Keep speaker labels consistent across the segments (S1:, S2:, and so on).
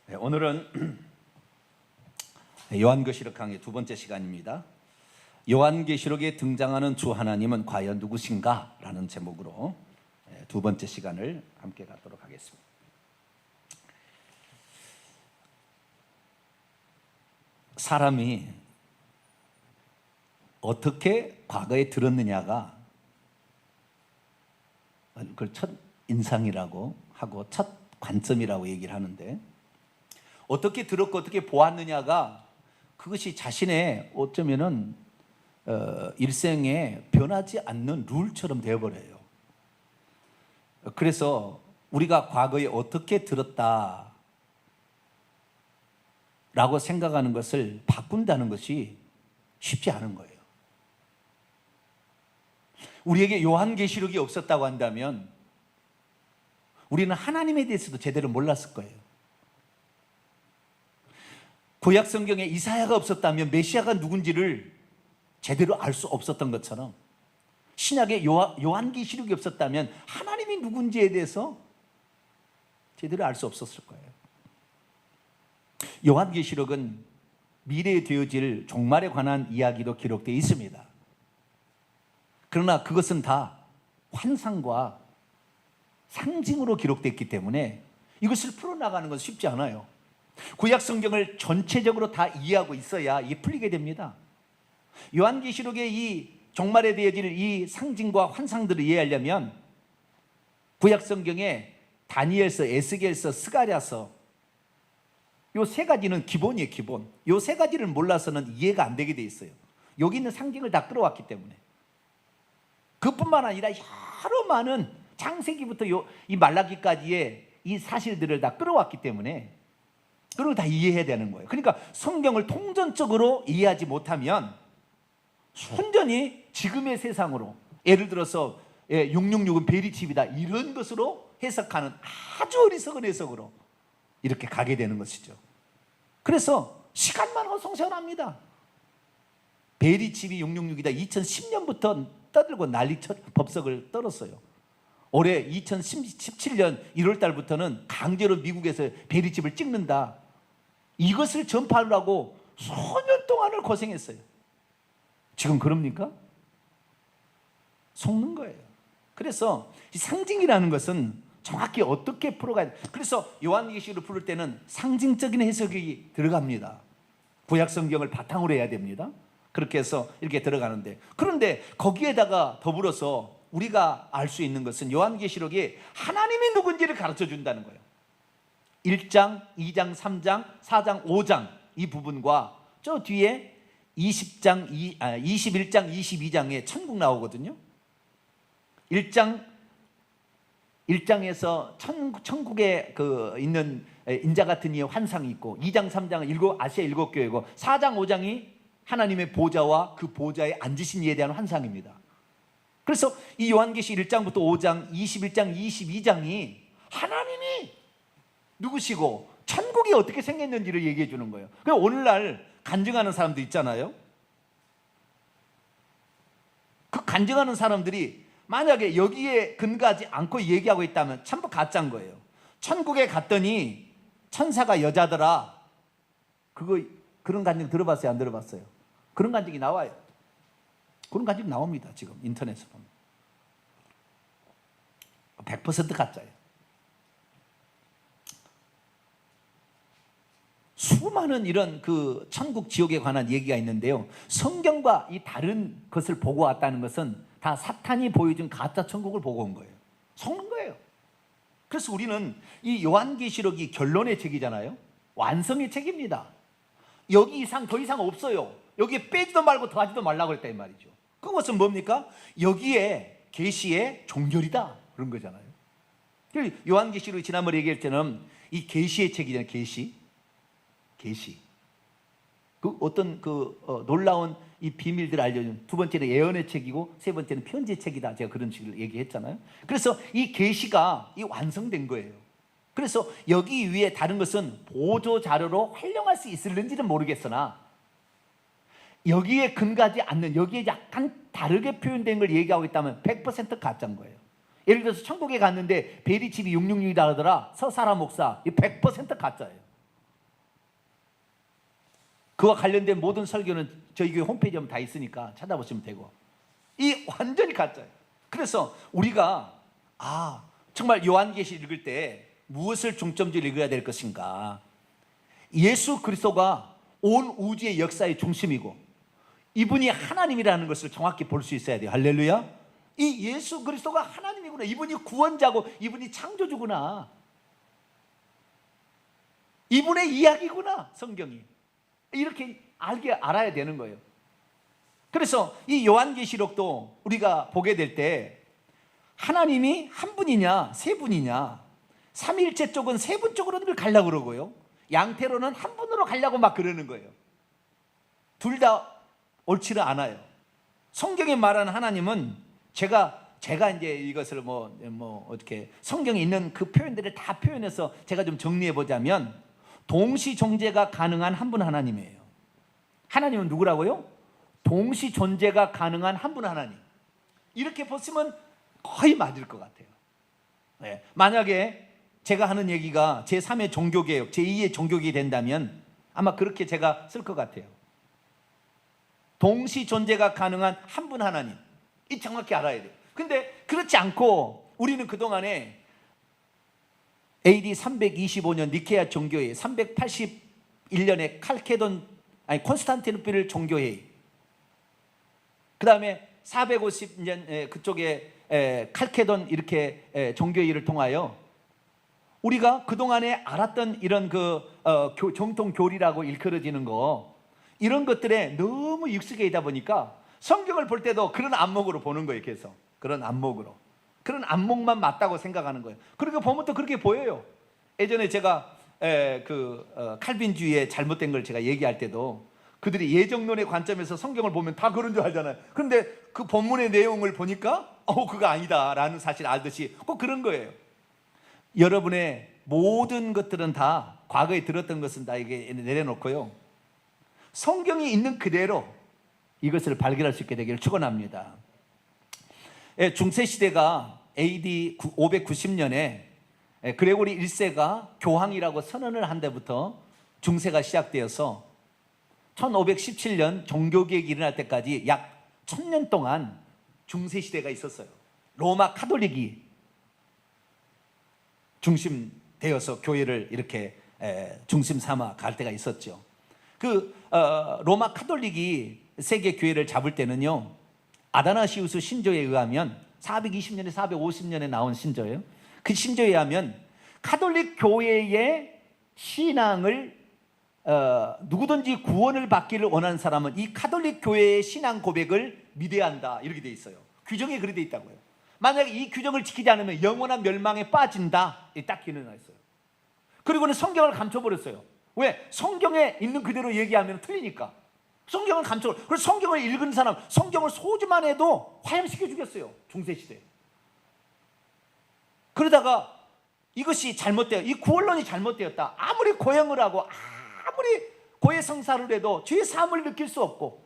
S1: 네, 오늘은 요한계시록 강의 두 번째 시간입니다. 요한계시록에 등장하는 주 하나님은 과연 누구신가? 라는 제목으로 두 번째 시간을 함께 갖도록 하겠습니다. 사람이 어떻게 과거에 들었느냐가 그걸 첫 인상이라고 하고 첫 관점이라고 얘기를 하는데, 어떻게 들었고 어떻게 보았느냐가 그것이 자신의 어쩌면은 일생에 변하지 않는 룰처럼 되어버려요. 그래서 우리가 과거에 어떻게 들었다 라고 생각하는 것을 바꾼다는 것이 쉽지 않은 거예요. 우리에게 요한계시록이 없었다고 한다면 우리는 하나님에 대해서도 제대로 몰랐을 거예요. 구약 성경에 이사야가 없었다면 메시아가 누군지를 제대로 알 수 없었던 것처럼, 신약에 요한계시록이 없었다면 하나님이 누군지에 대해서 제대로 알 수 없었을 거예요. 요한계시록은 미래에 되어질 종말에 관한 이야기로 기록되어 있습니다. 그러나 그것은 다 환상과 상징으로 기록됐기 때문에 이것을 풀어나가는 건 쉽지 않아요. 구약 성경을 전체적으로 다 이해하고 있어야 이게 풀리게 됩니다. 요한계시록의 이 종말에 되어질 이 상징과 환상들을 이해하려면 구약 성경에 다니엘서, 에스겔서, 스가랴서 요 세 가지는 기본이에요. 기본. 요 세 가지를 몰라서는 이해가 안 되게 돼 있어요. 여기 있는 상징을 다 끌어왔기 때문에. 그뿐만 아니라 여러 많은 창세기부터 이 말라기까지의 이 사실들을 다 끌어왔기 때문에 그걸 다 이해해야 되는 거예요. 그러니까 성경을 통전적으로 이해하지 못하면 순전히 지금의 세상으로, 예를 들어서 666은 베리칩이다 이런 것으로 해석하는 아주 어리석은 해석으로 이렇게 가게 되는 것이죠. 그래서 시간만 허송세월합니다. 베리칩이 666이다 2010년부터 떠들고 난리 법석을 떨었어요. 올해 2017년 1월 달부터는 강제로 미국에서 베리칩을 찍는다, 이것을 전파하려고 수년 동안을 고생했어요. 지금 그럽니까? 속는 거예요. 그래서 이 상징이라는 것은 정확히 어떻게 풀어가야 돼. 그래서 요한계시록을 풀을 때는 상징적인 해석이 들어갑니다. 구약 성경을 바탕으로 해야 됩니다. 그렇게 해서 이렇게 들어가는데, 그런데 거기에다가 더불어서 우리가 알 수 있는 것은 요한계시록이 하나님이 누군지를 가르쳐 준다는 거예요. 1장, 2장, 3장, 4장, 5장 이 부분과 저 뒤에 21장, 22장에 천국 나오거든요. 1장에서 천국에 있는 인자 같은 이의 환상이 있고, 2장, 3장은 아시아 7교회고, 4장, 5장이 하나님의 보좌와 그 보좌에 앉으신 이에 대한 환상입니다. 그래서 이 요한계시 1장부터 5장, 21장, 22장이 하나님이 누구시고 천국이 어떻게 생겼는지를 얘기해 주는 거예요. 그래서 오늘날 간증하는 사람도 있잖아요. 그 간증하는 사람들이 만약에 여기에 근거하지 않고 얘기하고 있다면 전부 가짜인 거예요. 천국에 갔더니 천사가 여자더라, 그런 간증 들어봤어요? 안 들어봤어요? 그런 간증이 나와요. 그런 간증 나옵니다. 지금 인터넷에 보면 100% 가짜예요. 수많은 이런 천국 지옥에 관한 얘기가 있는데요, 성경과 이 다른 것을 보고 왔다는 것은 다 사탄이 보여준 가짜 천국을 보고 온 거예요. 속는 거예요. 그래서 우리는 이 요한계시록이 결론의 책이잖아요. 완성의 책입니다. 여기 이상 더 이상 없어요. 여기에 빼지도 말고 더하지도 말라고 그랬다 이 말이죠. 그것은 뭡니까? 여기에 계시의 종결이다 그런 거잖아요. 요한계시록이 지난번에 얘기했처럼 이 계시의 책이잖아요. 계시. 어떤 놀라운 이 비밀들을 알려준, 두 번째는 예언의 책이고 세 번째는 편지의 책이다, 제가 그런 식으로 얘기했잖아요. 그래서 이 계시가 완성된 거예요. 그래서 여기 위에 다른 것은 보조 자료로 활용할 수 있을는지는 모르겠으나, 여기에 근거하지 않는, 여기에 약간 다르게 표현된 걸 얘기하고 있다면 100% 가짜인 거예요. 예를 들어서 천국에 갔는데 베리칩이 666이다 하더라, 서사라 목사, 이 100% 가짜예요. 그와 관련된 모든 설교는 저희 교회 홈페이지에 다 있으니까 찾아보시면 되고, 이 완전히 가짜예요. 그래서 우리가 정말 요한계시 읽을 때 무엇을 중점적으로 읽어야 될 것인가? 예수 그리스도가 온 우주의 역사의 중심이고 이분이 하나님이라는 것을 정확히 볼 수 있어야 돼요. 할렐루야. 이 예수 그리스도가 하나님이구나, 이분이 구원자고 이분이 창조주구나, 이분의 이야기구나, 성경이. 이렇게 알아야 되는 거예요. 그래서 이 요한계시록도 우리가 보게 될 때 하나님이 한 분이냐 세 분이냐, 삼위일체 쪽은 세 분 쪽으로 늘 가려고 그러고요, 양태로는 한 분으로 가려고 막 그러는 거예요. 둘 다 옳지는 않아요. 성경에 말하는 하나님은 제가 이제 이것을 어떻게 성경에 있는 그 표현들을 다 표현해서 제가 좀 정리해 보자면, 동시 존재가 가능한 한 분 하나님이에요. 하나님은 누구라고요? 동시 존재가 가능한 한 분 하나님. 이렇게 보시면 거의 맞을 것 같아요. 네. 만약에 제가 하는 얘기가 제3의 종교개혁, 제2의 종교개혁이 된다면 아마 그렇게 제가 쓸 것 같아요. 동시 존재가 가능한 한 분 하나님, 이 정확히 알아야 돼요. 근데 그렇지 않고 우리는 그동안에 AD 325년 니케아 종교회의, 381년에 콘스탄티노플 종교회의, 그 다음에 450년 그쪽에 칼케돈 이렇게 종교회의를 통하여 우리가 그동안에 알았던 이런 정통 교리라고 일컬어지는 거, 이런 것들에 너무 익숙해 있다 보니까 성경을 볼 때도 그런 안목으로 보는 거예요. 계속 그런 안목으로, 그런 안목만 맞다고 생각하는 거예요. 그러니까 보면 또 그렇게 보여요. 예전에 제가 칼빈주의의 잘못된 걸 제가 얘기할 때도 그들이 예정론의 관점에서 성경을 보면 다 그런 줄 알잖아요. 그런데 그 본문의 내용을 보니까 그거 아니다라는 사실을 알듯이 꼭 그런 거예요. 여러분의 모든 것들은 다 과거에 들었던 것은 다 이게 내려놓고요, 성경이 있는 그대로 이것을 발견할 수 있게 되기를 축원합니다. 중세시대가 AD 590년에 그레고리 1세가 교황이라고 선언을 한 데부터 중세가 시작되어서 1517년 종교개혁이 일어날 때까지 약 1000년 동안 중세시대가 있었어요. 로마 카톨릭이 중심되어서 교회를 이렇게 중심 삼아 갈 때가 있었죠. 로마 카톨릭이 세계 교회를 잡을 때는요, 아다나시우스 신조에 의하면 420년에 450년에 나온 신조예요. 그 신조에 의하면 카톨릭 교회의 신앙을 누구든지 구원을 받기를 원하는 사람은 이 카톨릭 교회의 신앙 고백을 믿어야 한다, 이렇게 돼 있어요. 규정에 그렇게 돼 있다고요. 만약에 이 규정을 지키지 않으면 영원한 멸망에 빠진다, 딱 기능이 있어요. 그리고는 성경을 감춰버렸어요. 왜? 성경에 있는 그대로 얘기하면 틀리니까 성경을 감춰버렸어요. 그래서 성경을 읽은 사람, 성경을 소지만 해도 화형시켜 죽였어요, 중세시대. 그러다가 이것이 잘못되어, 이 구원론이 잘못되었다, 아무리 고행을 하고 아무리 고해성사를 해도 죄의 사함을 느낄 수 없고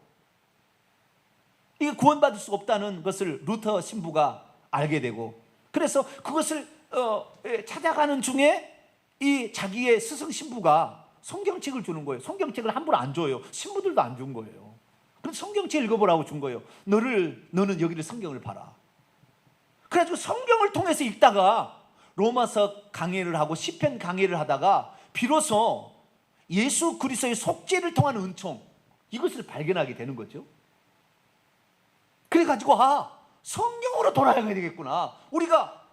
S1: 이게 구원받을 수 없다는 것을 루터 신부가 알게 되고, 그래서 그것을 찾아가는 중에 이 자기의 스승 신부가 성경책을 주는 거예요. 성경책을 함부로 안 줘요. 신부들도 안 준 거예요. 그래서 성경책 읽어보라고 준 거예요. 너는 여기를 성경을 봐라. 그래가지고 성경을 통해서 읽다가 로마서 강해를 하고 시편 강해를 하다가 비로소 예수 그리스도의 속죄를 통한 은총, 이것을 발견하게 되는 거죠. 그래가지고 성경으로 돌아가야 되겠구나. 우리가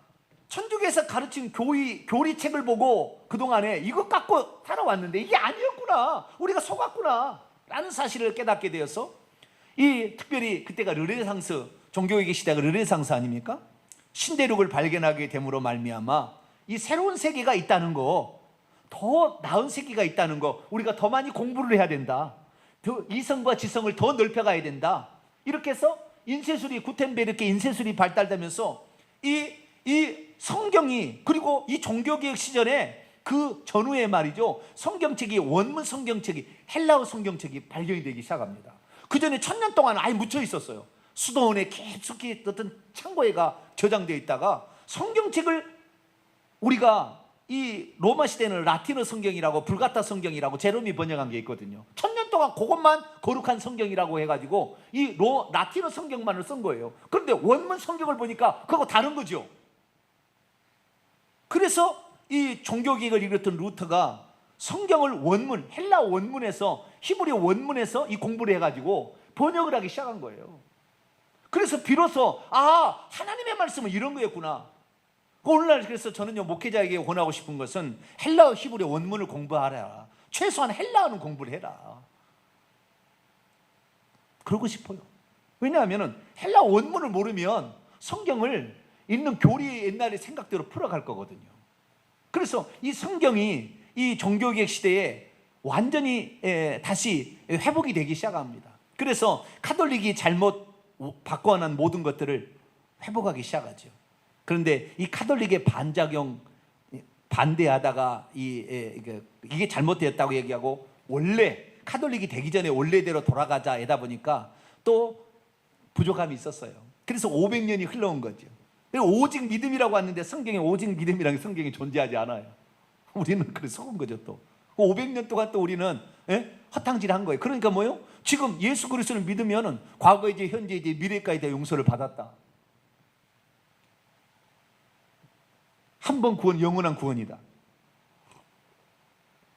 S1: 천주교에서 가르친 교리책을 보고 그동안에 이것 갖고 살아왔는데 이게 아니었구나, 우리가 속았구나 라는 사실을 깨닫게 되어서, 특별히 그때가 르네상스, 종교개혁의 시대가 르네상스 아닙니까? 신대륙을 발견하게 됨으로 말미암아 이 새로운 세계가 있다는 거, 더 나은 세계가 있다는 거, 우리가 더 많이 공부를 해야 된다, 더 이성과 지성을 더 넓혀가야 된다, 이렇게 해서 인쇄술이, 구텐베르크 인쇄술이 발달되면서 이 성경이, 그리고 이 종교개혁 시절에 그 전후에 말이죠, 성경책이, 원문 성경책이, 헬라어 성경책이 발견이 되기 시작합니다. 그 전에 1000년 동안 아예 묻혀 있었어요. 수도원에 깊숙이 어떤 창고에가 저장되어 있다가 성경책을 우리가 이 로마 시대는 라틴어 성경이라고, 불가타 성경이라고 제롬이 번역한 게 있거든요. 1000년 동안 그것만 거룩한 성경이라고 해가지고 이 라틴어 성경만을 쓴 거예요. 그런데 원문 성경을 보니까 그거 다른 거죠. 그래서 이 종교개혁을 이뤘던 루터가 성경을 원문, 헬라 원문에서 히브리 원문에서 이 공부를 해가지고 번역을 하기 시작한 거예요. 그래서 비로소 하나님의 말씀은 이런 거였구나. 오늘날 그래서 저는요, 목회자에게 권하고 싶은 것은 헬라어 히브리 원문을 공부하라. 최소한 헬라어는 공부를 해라. 그러고 싶어요. 왜냐하면 헬라 원문을 모르면 성경을 읽는 교리 옛날의 생각대로 풀어갈 거거든요. 그래서 이 성경이 이 종교개혁 시대에 완전히 다시 회복이 되기 시작합니다. 그래서 카톨릭이 잘못 바꿔놓은 모든 것들을 회복하기 시작하죠. 그런데 이 카톨릭의 반작용 반대하다가 이게 잘못되었다고 얘기하고 원래 카톨릭이 되기 전에 원래대로 돌아가자 하다 보니까 또 부족함이 있었어요. 그래서 500년이 흘러온 거죠. 오직 믿음이라고 하는데 성경에 오직 믿음이라는 성경이 존재하지 않아요. 우리는 그래서 속은 거죠. 또 500년 동안 또 우리는 허탕질한 거예요. 그러니까 뭐요? 지금 예수 그리스도를 믿으면은 과거 이제 현재 이제 미래까지 다 용서를 받았다. 한 번 구원, 영원한 구원이다.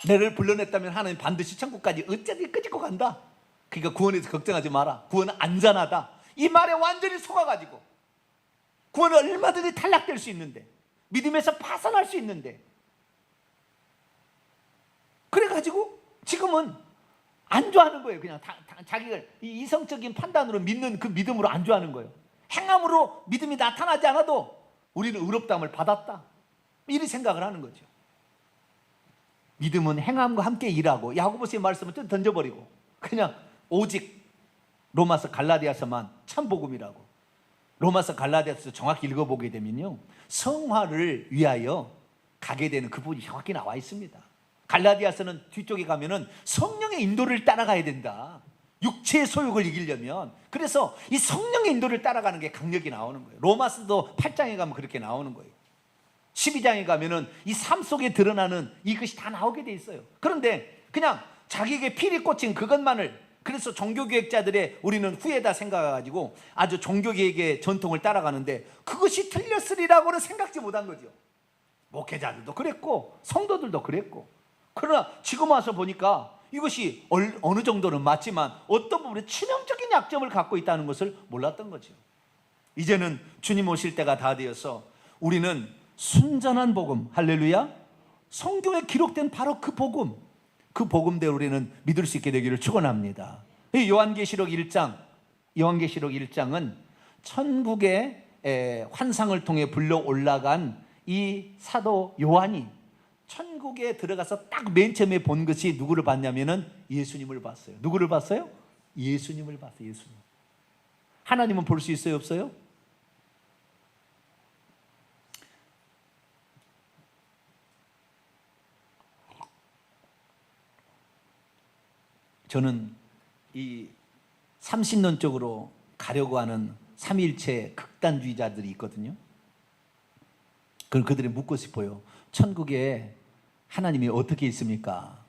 S1: 너를 불러냈다면 하나님 반드시 천국까지 어쩌지 끄집고 간다. 그러니까 구원에서 걱정하지 마라. 구원은 안전하다. 이 말에 완전히 속아가지고 구원은 얼마든지 탈락될 수 있는데, 믿음에서 파산할 수 있는데, 그래가지고 지금은 안주하는 거예요. 그냥 자기가 이성적인 판단으로 믿는 그 믿음으로 안주하는 거예요. 행함으로 믿음이 나타나지 않아도 우리는 의롭다함을 받았다, 이리 생각을 하는 거죠. 믿음은 행함과 함께 일하고, 야고보서의 말씀은 좀 던져버리고 그냥 오직 로마서 갈라디아서만 참 복음이라고. 로마서 갈라디아서 정확히 읽어보게 되면요, 성화를 위하여 가게 되는 그 부분이 정확히 나와 있습니다. 갈라디아서는 뒤쪽에 가면은 성령의 인도를 따라가야 된다. 육체의 소욕을 이기려면. 그래서 이 성령의 인도를 따라가는 게 강력히 나오는 거예요. 로마서도 8장에 가면 그렇게 나오는 거예요. 12장에 가면은 이 삶 속에 드러나는 이것이 다 나오게 돼 있어요. 그런데 그냥 자기에게 피리 꽂힌 그것만을, 그래서 종교개혁자들의 우리는 후에다 생각해가지고 아주 종교개혁의 전통을 따라가는데 그것이 틀렸으리라고는 생각지 못한 거죠. 목회자들도 그랬고 성도들도 그랬고. 그러나 지금 와서 보니까 이것이 어느 정도는 맞지만 어떤 부분에 치명적인 약점을 갖고 있다는 것을 몰랐던 거죠. 이제는 주님 오실 때가 다 되어서 우리는 순전한 복음, 할렐루야, 성경에 기록된 바로 그 복음대로 우리는 믿을 수 있게 되기를 축원합니다. 요한계시록 1장은 천국의 환상을 통해 불러 올라간 이 사도 요한이 천국에 들어가서 딱 맨 처음에 본 것이 누구를 봤냐면은 예수님을 봤어요. 누구를 봤어요? 예수님을 봤어요. 예수님. 하나님은 볼 수 있어요, 없어요? 저는 이 삼신론적으로 가려고 하는 삼위일체 극단주의자들이 있거든요. 그럼 그들이 묻고 싶어요. 천국에 하나님이 어떻게 있습니까?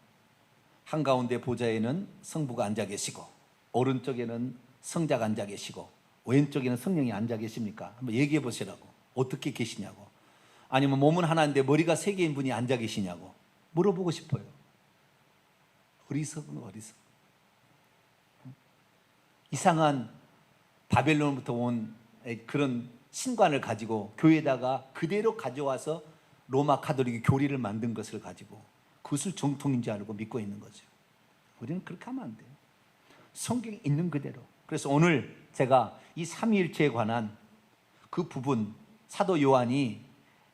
S1: 한가운데 보좌에는 성부가 앉아 계시고, 오른쪽에는 성자가 앉아 계시고, 왼쪽에는 성령이 앉아 계십니까? 한번 얘기해 보시라고. 어떻게 계시냐고. 아니면 몸은 하나인데 머리가 세 개인 분이 앉아 계시냐고 물어보고 싶어요. 어리석은 어리석. 이상한 바벨론부터 온 그런 신관을 가지고 교회에다가 그대로 가져와서 로마 카톨릭이 교리를 만든 것을 가지고 그것을 정통인 줄 알고 믿고 있는 거죠. 우리는 그렇게 하면 안 돼요. 성경에 있는 그대로. 그래서 오늘 제가 이 삼위일체에 관한 그 부분, 사도 요한이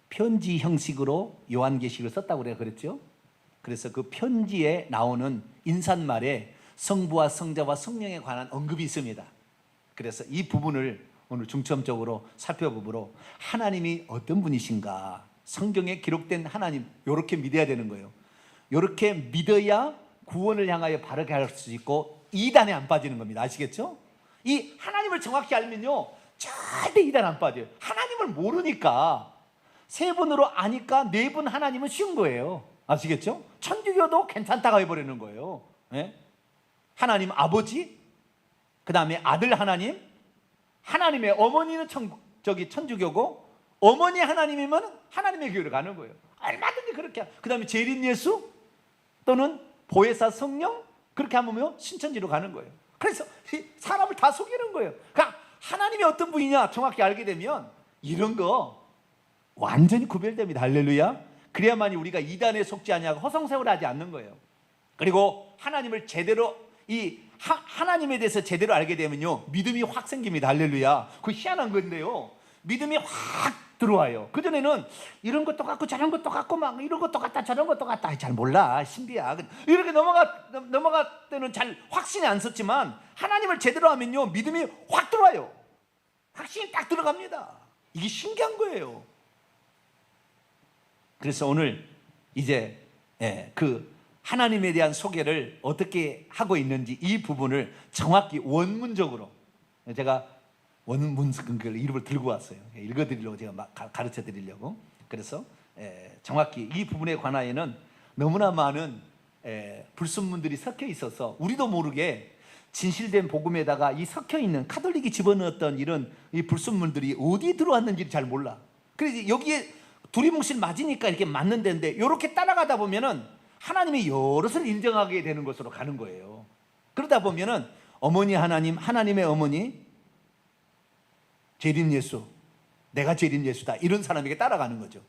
S1: 편지 형식으로 요한계시를 썼다고 그랬죠. 그래서 그 편지에 나오는 인사말에 성부와 성자와 성령에 관한 언급이 있습니다. 그래서 이 부분을 오늘 중점적으로 살펴보므로 하나님이 어떤 분이신가, 성경에 기록된 하나님, 이렇게 믿어야 되는 거예요. 이렇게 믿어야 구원을 향하여 바르게 할 수 있고 이단에 안 빠지는 겁니다. 아시겠죠? 이 하나님을 정확히 알면요 절대 이단 안 빠져요. 하나님을 모르니까, 세 분으로 아니까 네 분 하나님은 쉬운 거예요. 아시겠죠? 천주교도 괜찮다고 해버리는 거예요. 네? 하나님 아버지, 그 다음에 아들 하나님, 하나님의 어머니는 천주교고 어머니 하나님이면 하나님의 교회로 가는 거예요. 얼마든지 그렇게. 그 다음에 재림 예수 또는 보혜사 성령, 그렇게 하면 신천지로 가는 거예요. 그래서 사람을 다 속이는 거예요. 그러니까 하나님이 어떤 분이냐 정확히 알게 되면 이런 거 완전히 구별됩니다. 할렐루야. 그래야만이 우리가 이단에 속지 아니하고 허송세월을 하지 않는 거예요. 그리고 하나님을 제대로 하나님에 대해서 제대로 알게 되면요 믿음이 확 생깁니다. 할렐루야. 그 희한한 건데요, 믿음이 확 들어와요. 그전에는 이런 것도 같고 저런 것도 같고 막 이런 것도 같다 저런 것도 같다 잘 몰라, 신비야, 이렇게 넘어갈 때는 잘 확신이 안 섰지만 하나님을 제대로 하면요 믿음이 확 들어와요. 확신이 딱 들어갑니다. 이게 신기한 거예요. 그래서 오늘 이제 그 하나님에 대한 소개를 어떻게 하고 있는지 이 부분을 정확히 원문적으로 제가 원문 그 이름을 들고 왔어요. 읽어드리려고 제가 막 가르쳐 드리려고. 그래서 정확히 이 부분에 관하여는 너무나 많은 불순문들이 섞여 있어서 우리도 모르게 진실된 복음에다가 이 섞여 있는 카톨릭이 집어넣었던 이런 이 불순문들이 어디 들어왔는지 잘 몰라. 그래서 여기에 두리뭉실 맞으니까 이렇게 맞는 데인데 이렇게 따라가다 보면은 하나님이 여럿을 인정하게 되는 것으로 가는 거예요. 그러다 보면은 어머니 하나님, 하나님의 어머니, 재림 예수, 내가 재림 예수다 이런 사람에게 따라가는 거죠.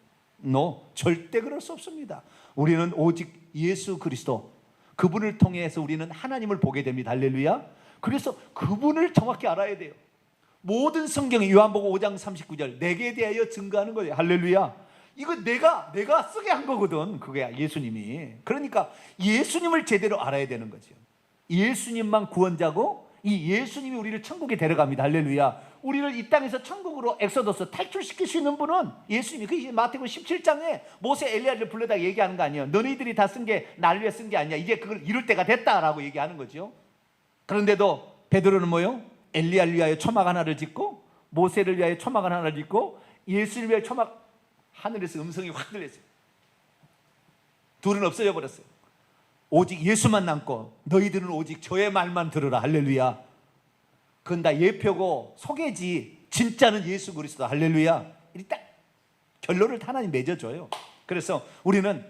S1: 절대 그럴 수 없습니다. 우리는 오직 예수 그리스도, 그분을 통해서 우리는 하나님을 보게 됩니다. 할렐루야. 그래서 그분을 정확히 알아야 돼요. 모든 성경이 요한복음 5장 39절 내게 대하여 증거하는 거예요. 할렐루야. 이거 내가 쓰게 한 거거든. 그게 예수님이. 그러니까 예수님을 제대로 알아야 되는 거죠. 예수님만 구원자고 이 예수님이 우리를 천국에 데려갑니다. 할렐루야. 우리를 이 땅에서 천국으로 엑소더스 탈출시킬 수 있는 분은 예수님이. 그 마태복음 17장에 모세 엘리야를 불러다 얘기하는 거 아니에요. 너희들이 다 쓴 게 날 위해 쓴 게 아니야. 이제 그걸 이룰 때가 됐다라고 얘기하는 거죠. 그런데도 베드로는 뭐요? 엘리야를 위하여 초막 하나를 짓고 모세를 위하여 초막 하나를 짓고 예수님을 위하여 초막, 하늘에서 음성이 확 들렸어요. 둘은 없어져 버렸어요. 오직 예수만 남고 너희들은 오직 저의 말만 들으라. 할렐루야. 그건 다 예표고 소개지 진짜는 예수 그리스도. 할렐루야. 일단 결론을 하나님 맺어줘요. 그래서 우리는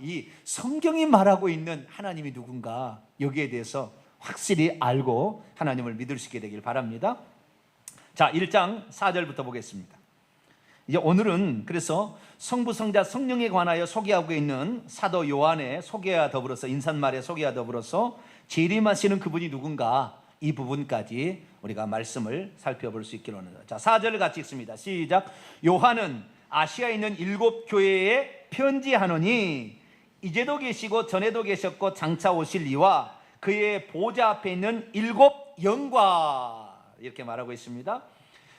S1: 이 성경이 말하고 있는 하나님이 누군가 여기에 대해서 확실히 알고 하나님을 믿을 수 있게 되길 바랍니다. 자, 1장 4절부터 보겠습니다. 이제 오늘은 그래서 성부, 성자, 성령에 관하여 소개하고 있는 사도 요한의 소개와 더불어서 인사말의 소개와 더불어서 재림하시는 그분이 누군가 이 부분까지 우리가 말씀을 살펴볼 수 있기로 합니다. 자, 4절을 같이 읽습니다. 시작. 요한은 아시아에 있는 7 교회에 편지하노니 이제도 계시고 전에도 계셨고 장차 오실 이와 그의 보좌 앞에 있는 7 영과 이렇게 말하고 있습니다.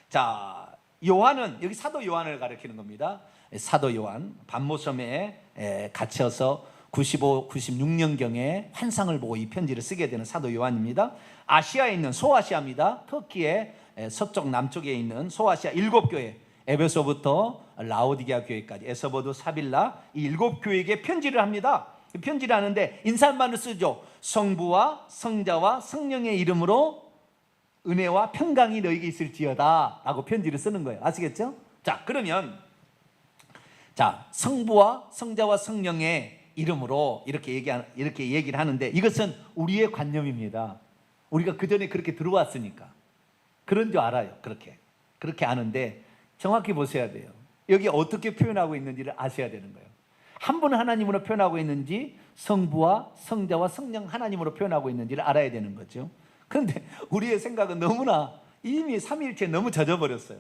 S1: 자, 요한은 여기 사도 요한을 가리키는 겁니다. 사도 요한 반모섬에 갇혀서 95, 96년경에 환상을 보고 이 편지를 쓰게 되는 사도 요한입니다. 아시아에 있는 소아시아입니다. 터키의 서쪽 남쪽에 있는 소아시아 7 교회, 에베소부터 라오디게아 교회까지 에서보드, 사빌라 이 7 교회에게 편지를 합니다. 편지를 하는데 인사말을 쓰죠. 성부와 성자와 성령의 이름으로 은혜와 평강이 너에게 있을지어다 라고 편지를 쓰는 거예요. 아시겠죠? 자, 그러면 성부와 성자와 성령의 이름으로 이렇게 얘기를 하는데 이것은 우리의 관념입니다. 우리가 그전에 그렇게 들어왔으니까 그런 줄 알아요. 그렇게 아는데 정확히 보셔야 돼요. 여기 어떻게 표현하고 있는지를 아셔야 되는 거예요. 한 분 하나님으로 표현하고 있는지 성부와 성자와 성령 하나님으로 표현하고 있는지를 알아야 되는 거죠. 그런데 우리의 생각은 너무나 이미 삼위일체에 너무 젖어버렸어요.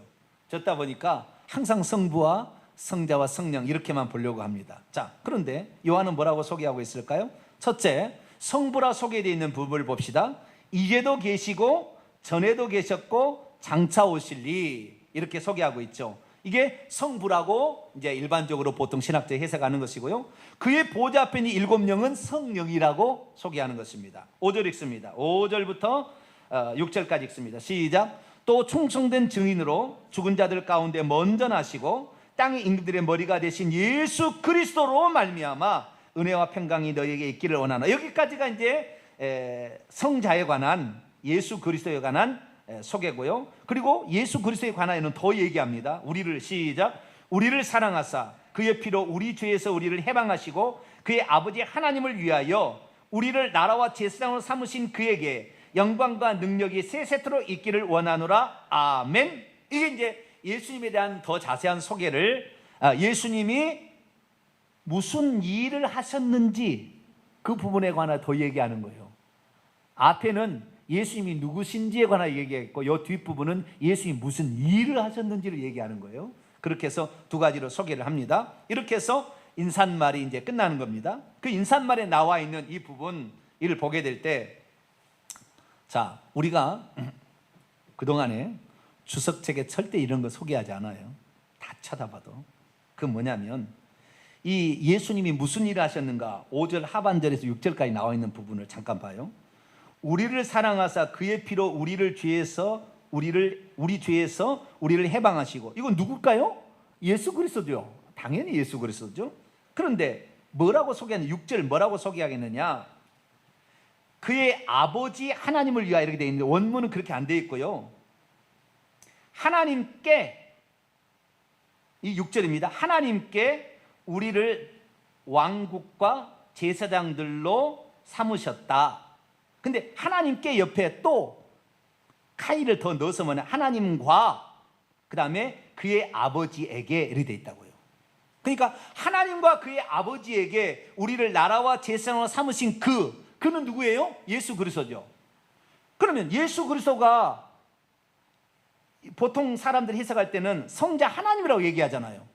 S1: 젖다 보니까 항상 성부와 성자와 성령 이렇게만 보려고 합니다. 자, 그런데 요한은 뭐라고 소개하고 있을까요? 첫째, 성부라 소개되어 있는 부분을 봅시다. 이제도 계시고 전에도 계셨고 장차 오실리 이렇게 소개하고 있죠. 이게 성부라고 이제 일반적으로 보통 신학자에 해석하는 것이고요. 그의 보좌 앞에 있는 7 영은 성령이라고 소개하는 것입니다. 5절 읽습니다. 5절부터 6절까지 읽습니다. 시작. 또 충성된 증인으로 죽은 자들 가운데 먼저 나시고 땅의 임금들의 머리가 되신 예수 그리스도로 말미암아 은혜와 평강이 너희에게 있기를 원하나. 여기까지가 이제 성자에 관한, 예수 그리스도에 관한 소개고요. 그리고 예수 그리스도에 관하여는 더 얘기합니다. 우리를 시작. 우리를 사랑하사 그의 피로 우리 죄에서 우리를 해방하시고 그의 아버지 하나님을 위하여 우리를 나라와 제사장으로 삼으신 그에게 영광과 능력이 세세토록 있기를 원하노라. 아멘. 이게 이제 예수님에 대한 더 자세한 소개를, 예수님이 무슨 일을 하셨는지 그 부분에 관해 더 얘기하는 거예요. 앞에는 예수님이 누구신지에 관해 얘기했고, 이 뒷부분은 예수님이 무슨 일을 하셨는지를 얘기하는 거예요. 그렇게 해서 두 가지로 소개를 합니다. 이렇게 해서 인사말이 이제 끝나는 겁니다. 그 인사말에 나와 있는 이 부분, 이를 보게 될 때, 자, 우리가 그동안에 주석책에 절대 이런 거 소개하지 않아요. 다 쳐다봐도. 그 뭐냐면, 이 예수님이 무슨 일을 하셨는가, 5절 하반절에서 6절까지 나와 있는 부분을 잠깐 봐요. 우리를 사랑하사 그의 피로 우리 죄에서 우리를 해방하시고. 이건 누굴까요? 예수 그리스도죠. 당연히 예수 그리스도죠. 그런데 뭐라고 소개하는, 6절 뭐라고 소개하겠느냐? 그의 아버지 하나님을 위하여, 이렇게 되어 있는데 원문은 그렇게 안 되어 있고요. 하나님께, 이 6절입니다. 하나님께 우리를 왕국과 제사장들로 삼으셨다. 근데 하나님께 옆에 또 카이를 더 넣어서 뭐냐, 하나님과 그 다음에 그의 아버지에게 이렇게 되어 있다고요. 그러니까 하나님과 그의 아버지에게 우리를 나라와 제사장으로 삼으신 그는 누구예요? 예수 그리스도죠. 그러면 예수 그리스도가 보통 사람들이 해석할 때는 성자 하나님이라고 얘기하잖아요.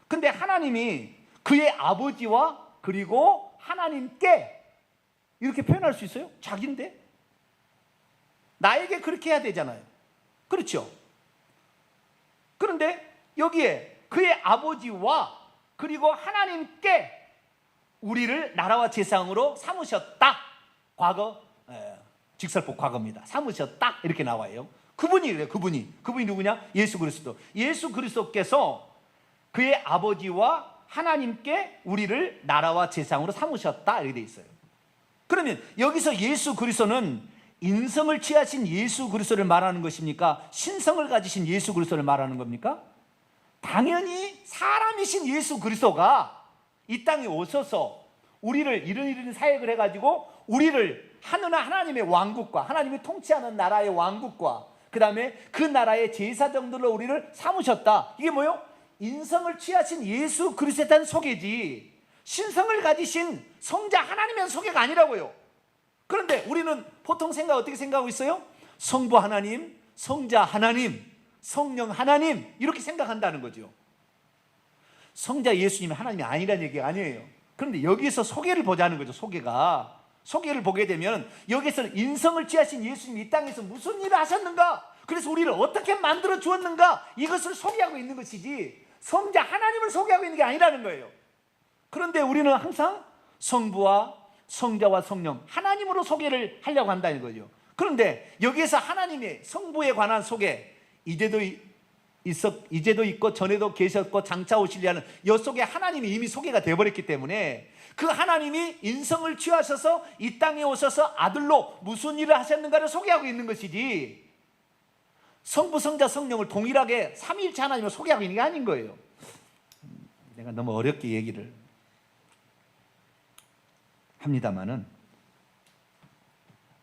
S1: 근데 하나님이 그의 아버지와 그리고 하나님께 이렇게 표현할 수 있어요? 자기인데? 나에게 그렇게 해야 되잖아요. 그렇죠? 그런데 여기에 그의 아버지와 그리고 하나님께 우리를 나라와 제사장으로 삼으셨다. 과거, 직설법 과거입니다. 삼으셨다 이렇게 나와요. 그분이래요. 그분이 누구냐? 예수 그리스도. 예수 그리스도께서 그의 아버지와 하나님께 우리를 나라와 제사장으로 삼으셨다 이렇게 돼 있어요. 그러면 여기서 예수 그리스도는 인성을 취하신 예수 그리스도를 말하는 것입니까? 신성을 가지신 예수 그리스도를 말하는 겁니까? 당연히 사람이신 예수 그리스도가 이 땅에 오셔서 우리를 이런 사역을 해가지고 우리를 하나님의 왕국과, 하나님이 통치하는 나라의 왕국과 그 다음에 그 나라의 제사장들로 우리를 삼으셨다. 이게 뭐예요? 인성을 취하신 예수 그리스도에 대한 소개지, 신성을 가지신 성자 하나님의 소개가 아니라고요. 그런데 우리는 보통 어떻게 생각하고 있어요? 성부 하나님, 성자 하나님, 성령 하나님 이렇게 생각한다는 거죠. 성자 예수님이 하나님이 아니라는 얘기가 아니에요. 그런데 여기서 소개를 보자는 거죠. 소개를 보게 되면 여기서는 인성을 취하신 예수님이 이 땅에서 무슨 일을 하셨는가, 그래서 우리를 어떻게 만들어 주었는가, 이것을 소개하고 있는 것이지 성자 하나님을 소개하고 있는 게 아니라는 거예요. 그런데 우리는 항상 성부와 성자와 성령 하나님으로 소개를 하려고 한다는 거죠. 그런데 여기에서 하나님의 성부에 관한 소개, 이제도 있고 전에도 계셨고 장차 오시리라는 여 속에 하나님이 이미 소개가 되어버렸기 때문에 그 하나님이 인성을 취하셔서 이 땅에 오셔서 아들로 무슨 일을 하셨는가를 소개하고 있는 것이지 성부, 성자, 성령을 동일하게 삼위일체 하나님을 소개하고 있는 게 아닌 거예요. 내가 너무 어렵게 얘기를 합니다만은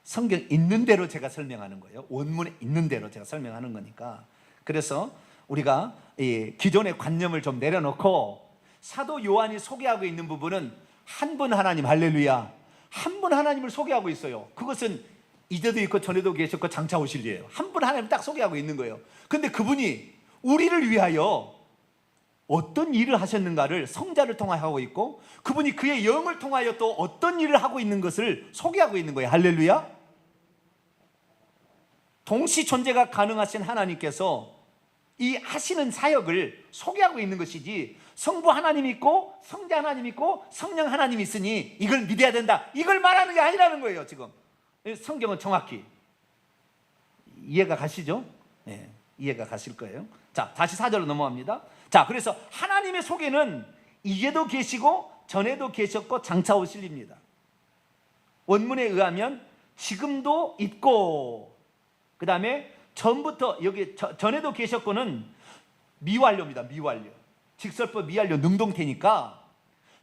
S1: 성경 있는 대로 제가 설명하는 거예요. 원문에 있는 대로 제가 설명하는 거니까. 그래서 우리가 기존의 관념을 좀 내려놓고 사도 요한이 소개하고 있는 부분은 한 분 하나님, 할렐루야, 한 분 하나님을 소개하고 있어요. 그것은 이제도 있고 전에도 계셨고 장차 오실 일이에요. 한 분 하나님 딱 소개하고 있는 거예요. 근데 그분이 우리를 위하여 어떤 일을 하셨는가를 성자를 통하여 하고 있고, 그분이 그의 영을 통하여 또 어떤 일을 하고 있는 것을 소개하고 있는 거예요. 할렐루야. 동시 존재가 가능하신 하나님께서 이 하시는 사역을 소개하고 있는 것이지, 성부 하나님 있고 성자 하나님 있고 성령 하나님 있으니 이걸 믿어야 된다, 이걸 말하는 게 아니라는 거예요. 지금 성경은 정확히 이해가 가시죠? 네, 이해가 가실 거예요. 자, 다시 4절로 넘어갑니다. 자, 그래서 하나님의 소개는 이제도 계시고 전에도 계셨고 장차 오실 일입니다. 원문에 의하면 지금도 있고, 그 다음에 전부터 여기 전에도 계셨고는 미완료입니다. 미완료. 직설법 미완료 능동태니까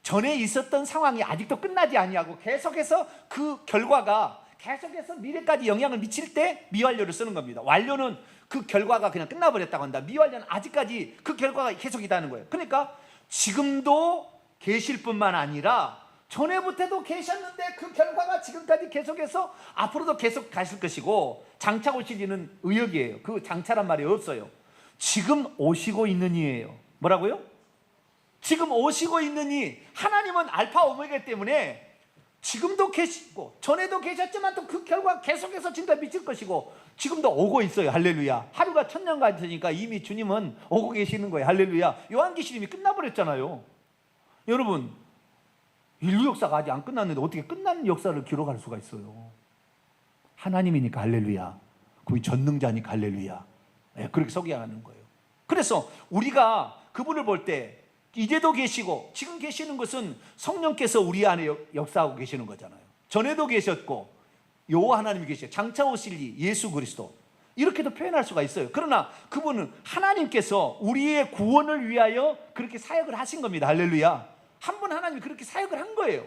S1: 전에 있었던 상황이 아직도 끝나지 아니하고 계속해서 그 결과가 계속해서 미래까지 영향을 미칠 때 미완료를 쓰는 겁니다. 완료는 그 결과가 그냥 끝나버렸다고 한다. 미완료는 아직까지 그 결과가 계속 있다는 거예요. 그러니까 지금도 계실 뿐만 아니라 전에부터도 계셨는데 그 결과가 지금까지 계속해서 앞으로도 계속 가실 것이고, 장차 오시리는 의역이에요. 그 장차란 말이 없어요. 지금 오시고 있느니예요. 뭐라고요? 지금 오시고 있느니. 하나님은 알파 오메가 때문에 지금도 계시고 전에도 계셨지만 또 그 결과 계속해서 지금까지 미칠 것이고 지금도 오고 있어요. 할렐루야. 하루가 천년 같으니까 이미 주님은 오고 계시는 거예요. 할렐루야. 요한계시록이 끝나버렸잖아요. 여러분, 인류 역사가 아직 안 끝났는데 어떻게 끝난 역사를 기록할 수가 있어요? 하나님이니까 할렐루야. 그분이 전능자니까 할렐루야. 네, 그렇게 소개하는 거예요. 그래서 우리가 그분을 볼 때 이제도 계시고 지금 계시는 것은 성령께서 우리 안에 역사하고 계시는 거잖아요. 전에도 계셨고 여호와 하나님이 계시고 장차 오실 이 예수 그리스도, 이렇게도 표현할 수가 있어요. 그러나 그분은 하나님께서 우리의 구원을 위하여 그렇게 사역을 하신 겁니다. 할렐루야. 한 분 하나님이 그렇게 사역을 한 거예요.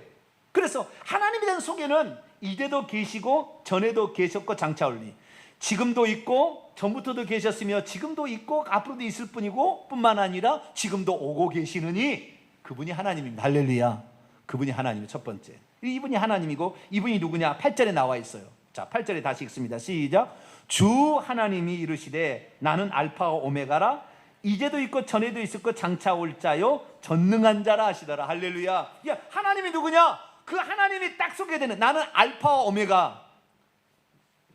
S1: 그래서 하나님에 대한 소개는 이제도 계시고 전에도 계셨고 장차 올리, 지금도 있고 전부터도 계셨으며 지금도 있고 앞으로도 있을 뿐이고 뿐만 아니라 지금도 오고 계시느니 그분이 하나님입니다. 할렐루야. 그분이 하나님의 첫 번째. 이분이 하나님이고 이분이 누구냐? 8절에 나와 있어요. 자, 8절에 다시 읽습니다. 시작. 주 하나님이 이르시되 나는 알파와 오메가라, 이제도 있고 전에도 있었고 장차 올 자요 전능한 자라 하시더라. 할렐루야. 야, 하나님이 누구냐? 그 하나님이 딱 소개되는, 나는 알파와 오메가.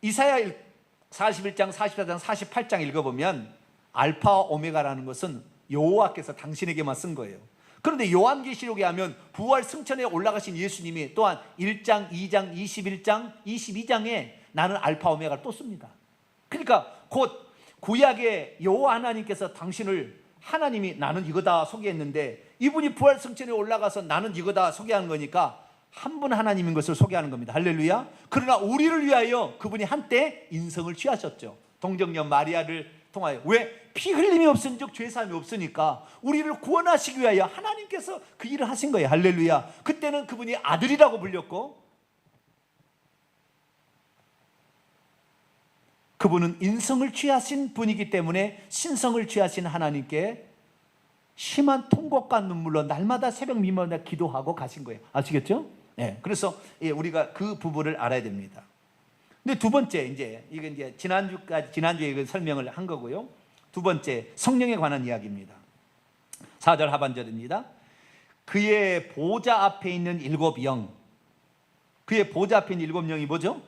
S1: 이사야 41장, 44장, 48장 읽어보면 알파와 오메가라는 것은 여호와께서 당신에게만 쓴 거예요. 그런데 요한계시록에 하면 부활 승천에 올라가신 예수님이 또한 1장, 2장, 21장, 22장에 나는 알파 오메가를 또 씁니다. 그러니까 곧 구약의 여호와 하나님께서 당신을, 하나님이 나는 이거다 소개했는데 이분이 부활 승천에 올라가서 나는 이거다 소개하는 거니까 한 분 하나님인 것을 소개하는 겁니다. 할렐루야. 그러나 우리를 위하여 그분이 한때 인성을 취하셨죠. 동정녀 마리아를 통하여. 왜? 피 흘림이 없은즉 죄사함이 없으니까 우리를 구원하시기 위하여 하나님께서 그 일을 하신 거예요. 할렐루야. 그때는 그분이 아들이라고 불렸고 그분은 인성을 취하신 분이기 때문에 신성을 취하신 하나님께 심한 통곡과 눈물로 날마다 새벽 미마다 기도하고 가신 거예요. 아시겠죠? 네, 그래서 우리가 그 부분을 알아야 됩니다. 근데 두 번째, 이건 이제 지난주에 이건 설명을 한 거고요. 두 번째, 성령에 관한 이야기입니다. 4절 하반절입니다. 그의 보좌 앞에 있는 일곱 영. 그의 보좌 앞에 있는 일곱 영이 뭐죠?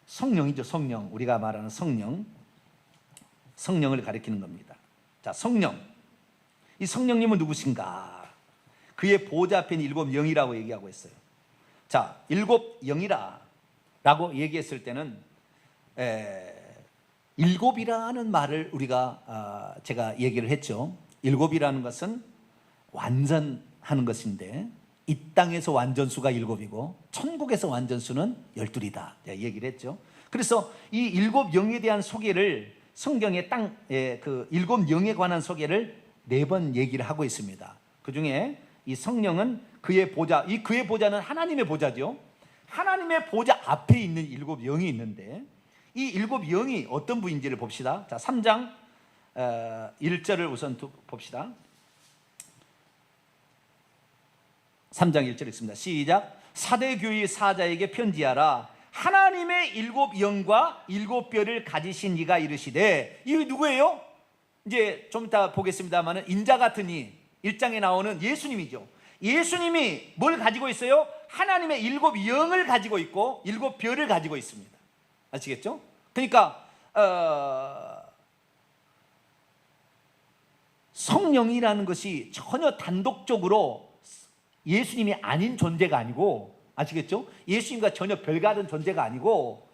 S1: 성령이죠. 성령. 우리가 말하는 성령. 성령을 가리키는 겁니다. 자, 성령. 이 성령님은 누구신가? 그의 보좌 앞에 있는 일곱 영이라고 얘기하고 있어요. 자, 일곱 영이라 라고 얘기했을 때는 일곱이라는 말을 우리가 제가 얘기를 했죠. 일곱이라는 것은 완전하는 것인데 이 땅에서 완전수가 일곱이고 천국에서 완전수는 12이다 얘기를 했죠. 그래서 이 일곱 영에 대한 소개를 성경의 그 일곱 영에 관한 소개를 4번 얘기를 하고 있습니다. 그 중에 이 성령은 그의 보좌, 이 그의 보좌는 하나님의 보좌죠. 하나님의 보좌 앞에 있는 일곱 영이 있는데 이 일곱 영이 어떤 분인지를 봅시다. 자, 3장 1절을 우선 봅시다. 3장 1절 읽습니다. 시작. 사대교회 사자에게 편지하라. 하나님의 일곱 영과 일곱 뼈를 가지신 이가 이르시되, 이 누구예요? 이제 좀 이따 보겠습니다만 인자 같은 이 1장에 나오는 예수님이죠. 예수님이 뭘 가지고 있어요? 하나님의 일곱 영을 가지고 있고 일곱 뼈를 가지고 있습니다. 아시겠죠? 그러니까 성령이라는 것이 전혀 단독적으로 예수님이 아닌 존재가 아니고, 아시겠죠? 예수님과 전혀 별다른 존재가 아니고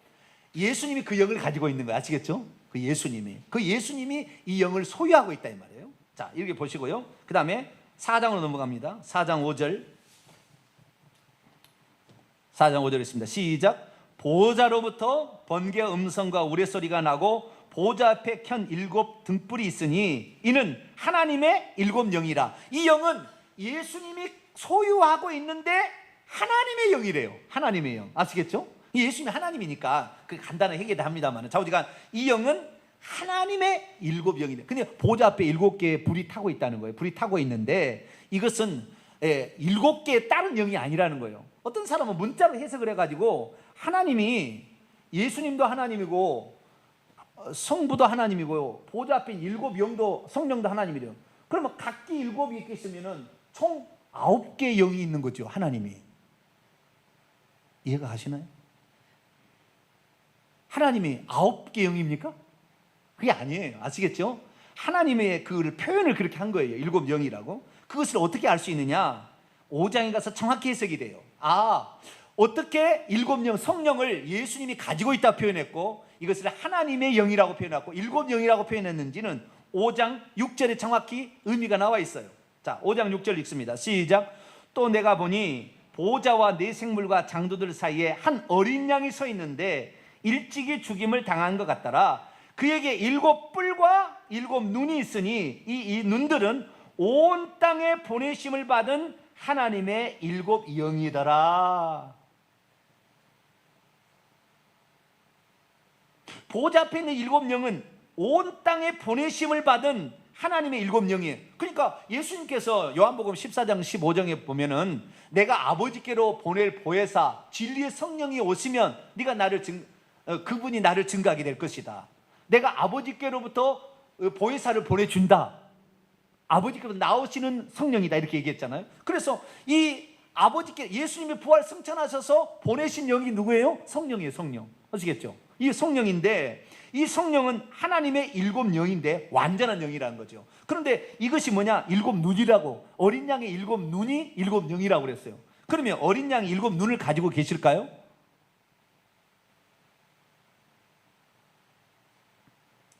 S1: 예수님이 그 영을 가지고 있는 거예요. 아시겠죠? 그 예수님이 이 영을 소유하고 있다 이 말이에요. 자, 이렇게 보시고요. 그 다음에 4장으로 넘어갑니다. 4장 5절. 4장 5절 있습니다. 시작. 보호자로부터 번개와 음성과 우레소리가 나고 보호자 앞에 켠 7 등불이 있으니 이는 하나님의 7 영이라. 이 영은 예수님이 소유하고 있는데 하나님의 영이래요. 하나님의 영. 아시겠죠? 예수님이 하나님이니까 그 간단하게 얘기도 합니다만, 좌우지간 이 영은 하나님의 7 영이래요. 근데 보호자 앞에 7개의 불이 타고 있다는 거예요. 불이 타고 있는데 이것은 7개의 다른 영이 아니라는 거예요. 어떤 사람은 문자로 해석을 해가지고 하나님이, 예수님도 하나님이고 성부도 하나님이고요, 보호자 앞에 7 영도, 성령도 하나님이래요. 그러면 각기 7이 있겠으면 총 9개의 영이 있는 거죠. 하나님이. 이해가 가시나요? 하나님이 9개 영입니까? 그게 아니에요. 아시겠죠? 하나님의 그 표현을 그렇게 한 거예요. 7 영이라고. 그것을 어떻게 알 수 있느냐? 5장에 가서 정확히 해석이 돼요. 어떻게 7 영, 성령을 예수님이 가지고 있다 표현했고 이것을 하나님의 영이라고 표현했고 7 영이라고 표현했는지는 5장 6절에 정확히 의미가 나와 있어요. 자, 5장 6절 읽습니다. 시작. 또 내가 보니 보호자와 네 생물과 장도들 사이에 한 어린 양이 서 있는데 일찍이 죽임을 당한 것 같더라. 그에게 7 뿔과 7 눈이 있으니 이 눈들은 온 땅에 보내심을 받은 하나님의 7 영이더라. 보호자 앞에 있는 7 영은 온 땅에 보내심을 받은 하나님의 7 영이에요. 그러니까 예수님께서 요한복음 14장 15장에 보면은 내가 아버지께로 보낼 보혜사 진리의 성령이 오시면 그분이 나를 증거하게 될 것이다. 내가 아버지께로부터 보혜사를 보내준다. 아버지께로 나오시는 성령이다. 이렇게 얘기했잖아요. 그래서 이 아버지께, 예수님이 부활 승천하셔서 보내신 영이 누구예요? 성령이에요. 성령. 아시겠죠? 이 성령인데 이 성령은 하나님의 7 영인데 완전한 영이라는 거죠. 그런데 이것이 뭐냐? 7 눈이라고, 어린 양의 7 눈이 7 영이라고 그랬어요. 그러면 어린 양이 7 눈을 가지고 계실까요?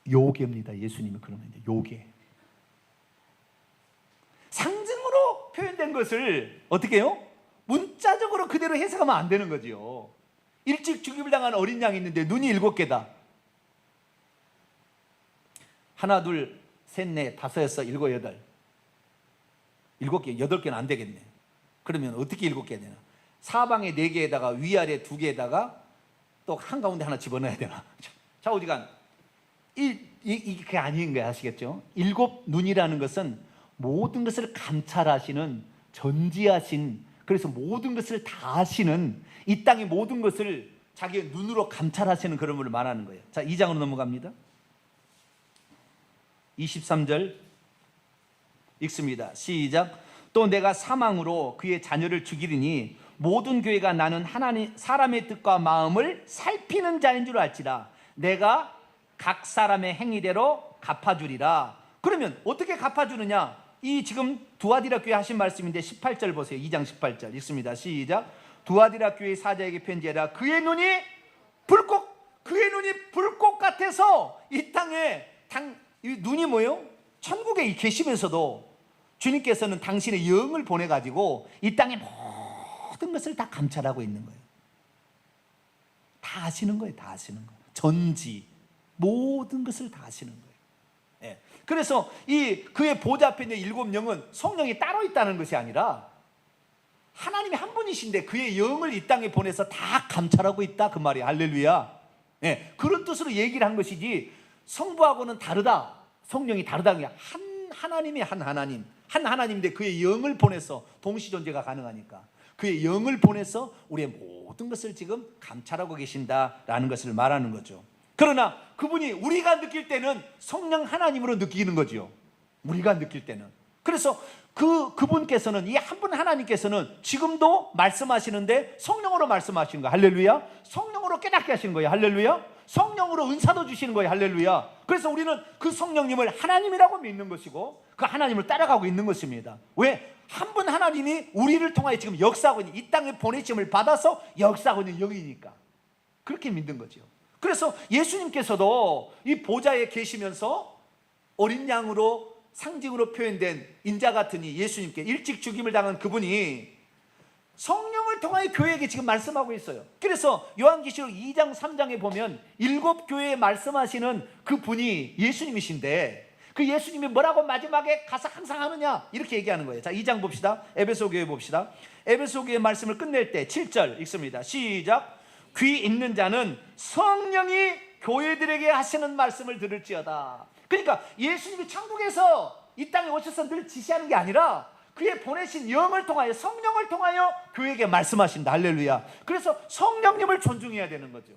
S1: 요괴입니다. 예수님이 그러면 이제 요괴. 상징으로 표현된 것을 어떻게 해요? 문자적으로 그대로 해석하면 안 되는 거죠. 일찍 죽임을 당한 어린 양이 있는데 눈이 7개다. 하나, 둘, 셋, 넷, 다섯, 여섯, 일곱, 여덟. 7개, 8개는 안 되겠네. 그러면 어떻게 7개 되나? 사방에 4개에다가 위아래 2개에다가 또 한가운데 하나 집어넣어야 되나? 좌우지간 이게 아닌 거야. 아시겠죠? 7 눈이라는 것은 모든 것을 감찰하시는, 전지하신, 그래서 모든 것을 다 아시는, 이 땅의 모든 것을 자기의 눈으로 감찰하시는 그런 분을 말하는 거예요. 자, 2장으로 넘어갑니다. 23절 읽습니다. 시작. 또 내가 사망으로 그의 자녀를 죽이리니 모든 교회가 나는 하나님 사람의 뜻과 마음을 살피는 자인 줄 알지라. 내가 각 사람의 행위대로 갚아주리라. 그러면 어떻게 갚아주느냐? 이 지금 두아디라 교회 하신 말씀인데 18절 보세요. 2장 18절 읽습니다. 시작. 두아디라 교회 사자에게 편지해라. 그의 눈이 불꽃 같아서 이 땅에 이 눈이 뭐예요? 천국에 계시면서도 주님께서는 당신의 영을 보내가지고 이 땅의 모든 것을 다 감찰하고 있는 거예요. 다 아시는 거예요. 다 아시는 거예요. 전지 모든 것을 다 아시는 거예요. 예. 그래서 그의 보좌 앞에 있는 7 영은 성령이 따로 있다는 것이 아니라 하나님이 한 분이신데 그의 영을 이 땅에 보내서 다 감찰하고 있다, 그 말이에요. 할렐루야. 예. 그런 뜻으로 얘기를 한 것이지 성부하고는 다르다, 성령이 다르다는 게 한 하나님이 한 하나님인데 그의 영을 보내서 동시존재가 가능하니까 그의 영을 보내서 우리의 모든 것을 지금 감찰하고 계신다라는 것을 말하는 거죠. 그러나 그분이 우리가 느낄 때는 성령 하나님으로 느끼는 거죠. 우리가 느낄 때는. 그래서 그분께서는, 이 한 분 하나님께서는 지금도 말씀하시는데 성령으로 말씀하시는 거예요. 할렐루야. 성령으로 깨닫게 하시는 거예요. 할렐루야. 성령으로 은사도 주시는 거예요. 할렐루야. 그래서 우리는 그 성령님을 하나님이라고 믿는 것이고 그 하나님을 따라가고 있는 것입니다. 왜? 한 분 하나님이 우리를 통하여 지금 역사하고 있는, 이 땅에 보내심을 받아서 역사하고 있는 영이니까 그렇게 믿는 거죠. 그래서 예수님께서도 이 보좌에 계시면서 어린 양으로 상징으로 표현된 인자 같으니 예수님께 일찍 죽임을 당한 그분이 성령을 통하여 교회에게 지금 말씀하고 있어요. 그래서 요한계시록 2장 3장에 보면 7교회에 말씀하시는 그 분이 예수님이신데, 그 예수님이 뭐라고 마지막에 가서 항상 하느냐, 이렇게 얘기하는 거예요. 자, 2장 봅시다. 에베소 교회 봅시다. 에베소 교회 말씀을 끝낼 때 7절 읽습니다. 시작. 귀 있는 자는 성령이 교회들에게 하시는 말씀을 들을지어다. 그러니까 예수님이 천국에서 이 땅에 오셔서 늘 지시하는 게 아니라 그의 보내신 영을 통하여, 성령을 통하여 교회에게 말씀하신다. 할렐루야. 그래서 성령님을 존중해야 되는 거죠.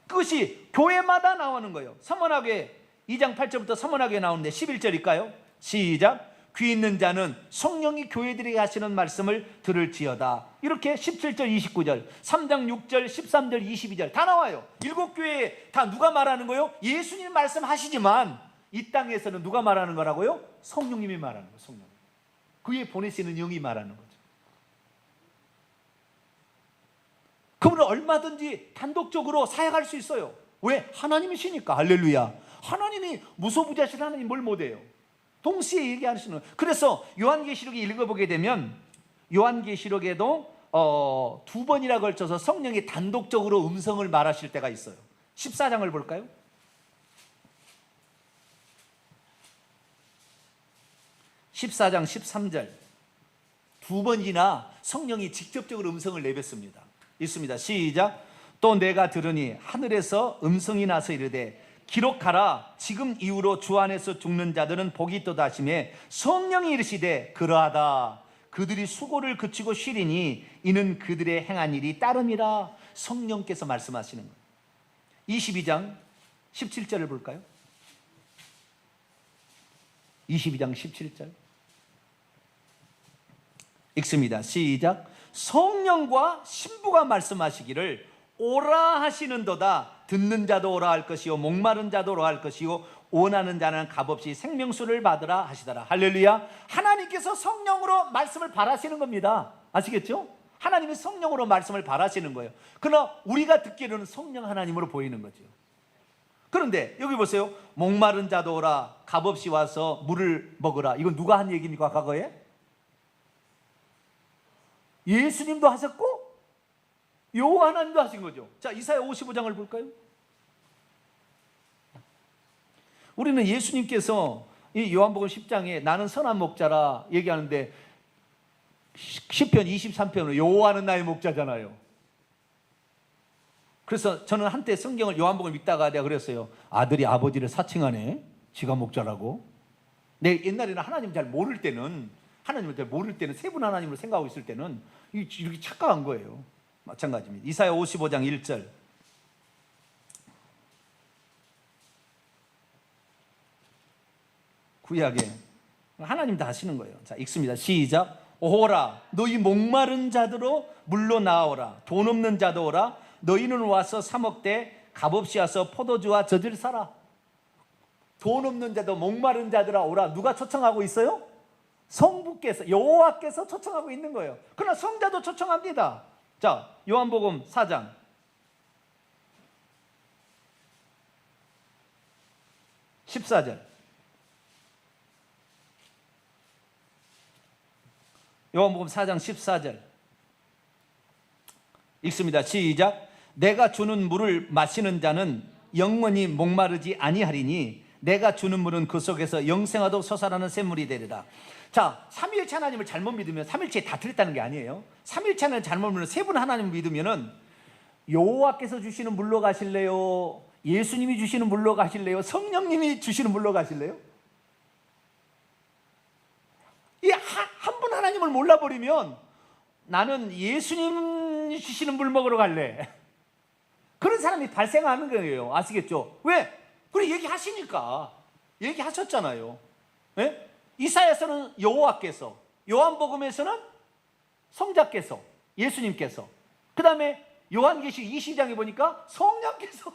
S1: 그것이 교회마다 나오는 거예요. 서문학에 2장 8절부터 서문학에 나오는데 11절일까요? 시작. 귀 있는 자는 성령이 교회들에게 하시는 말씀을 들을지어다. 이렇게 17절 29절 3장 6절 13절 22절 다 나와요. 7교회에 다 누가 말하는 거예요? 예수님 말씀하시지만 이 땅에서는 누가 말하는 거라고요? 성령님이 말하는 거예요. 성령. 그에 보내시는 영이 말하는 거죠. 그분은 얼마든지 단독적으로 사역할 수 있어요. 왜? 하나님이시니까. 할렐루야. 하나님이 무소부재하신 하나님 뭘 못해요? 동시에 얘기하시는 거예요. 그래서 요한계시록에 읽어보게 되면 요한계시록에도 2번이나 걸쳐서 성령이 단독적으로 음성을 말하실 때가 있어요. 14장을 볼까요? 14장 13절 2번이나 성령이 직접적으로 음성을 내뱉습니다. 있습니다. 시작. 또 내가 들으니 하늘에서 음성이 나서 이르되 기록하라. 지금 이후로 주 안에서 죽는 자들은 복이 있도다 하시매 성령이 이르시되 그러하다. 그들이 수고를 그치고 쉬리니 이는 그들의 행한 일이 따름이라. 성령께서 말씀하시는 거예요. 22장 17절을 볼까요? 22장 17절 읽습니다. 시작. 성령과 신부가 말씀하시기를 오라 하시는도다. 듣는 자도 오라 할 것이요 목마른 자도 오라 할 것이요 원하는 자는 값없이 생명수를 받으라 하시더라. 할렐루야. 하나님께서 성령으로 말씀을 바라시는 겁니다. 아시겠죠? 하나님이 성령으로 말씀을 바라시는 거예요. 그러나 우리가 듣기로는 성령 하나님으로 보이는 거죠. 그런데 여기 보세요. 목마른 자도 오라, 값없이 와서 물을 먹으라. 이건 누가 한 얘기입니까? 과거에? 예수님도 하셨고 여호와 하나님도 하신 거죠. 자, 이사야 55장을 볼까요? 우리는 예수님께서 이 요한복음 10장에 나는 선한 목자라 얘기하는데 시편 23편은 여호와는 나의 목자잖아요. 그래서 저는 한때 성경을 요한복음을 읽다가 내가 그랬어요. 아들이 아버지를 사칭하네. 지가 목자라고. 내 옛날에는 하나님 잘 모를 때는, 하나님을 잘 모를 때는, 세 분 하나님으로 생각하고 있을 때는 이렇게 착각한 거예요. 마찬가지입니다. 이사야 55장 1절 구약에 하나님 다 하시는 거예요. 자, 읽습니다. 시작. 오라 너희 목마른 자들로 물로 나오라. 돈 없는 자도 오라. 너희는 와서 사 먹되 값없이 와서 포도주와 젖을 사라. 돈 없는 자도 목마른 자들아 오라. 누가 초청하고 있어요? 성부께서, 여호와께서 초청하고 있는 거예요. 그러나 성자도 초청합니다. 자, 요한복음 4장 14절 요한복음 4장 14절 읽습니다. 시작. 내가 주는 물을 마시는 자는 영원히 목마르지 아니하리니 내가 주는 물은 그 속에서 영생하도록 솟아나는 샘물이 되리라. 자, 삼위일체 하나님을 잘못 믿으면 삼위일체에 다 틀렸다는 게 아니에요. 삼위일체 하나님을 잘못 믿으면 세 분 하나님을 믿으면은 여호와께서 주시는 물로 가실래요? 예수님이 주시는 물로 가실래요? 성령님이 주시는 물로 가실래요? 이 한 분 하나님을 몰라버리면 나는 예수님 주시는 물 먹으러 갈래. 그런 사람이 발생하는 거예요. 아시겠죠? 왜? 그래 얘기하시니까. 얘기하셨잖아요. 네? 이사야서는 여호와께서, 요한복음에서는 성자께서, 예수님께서, 그 다음에 요한계시록 20장에 보니까 성령께서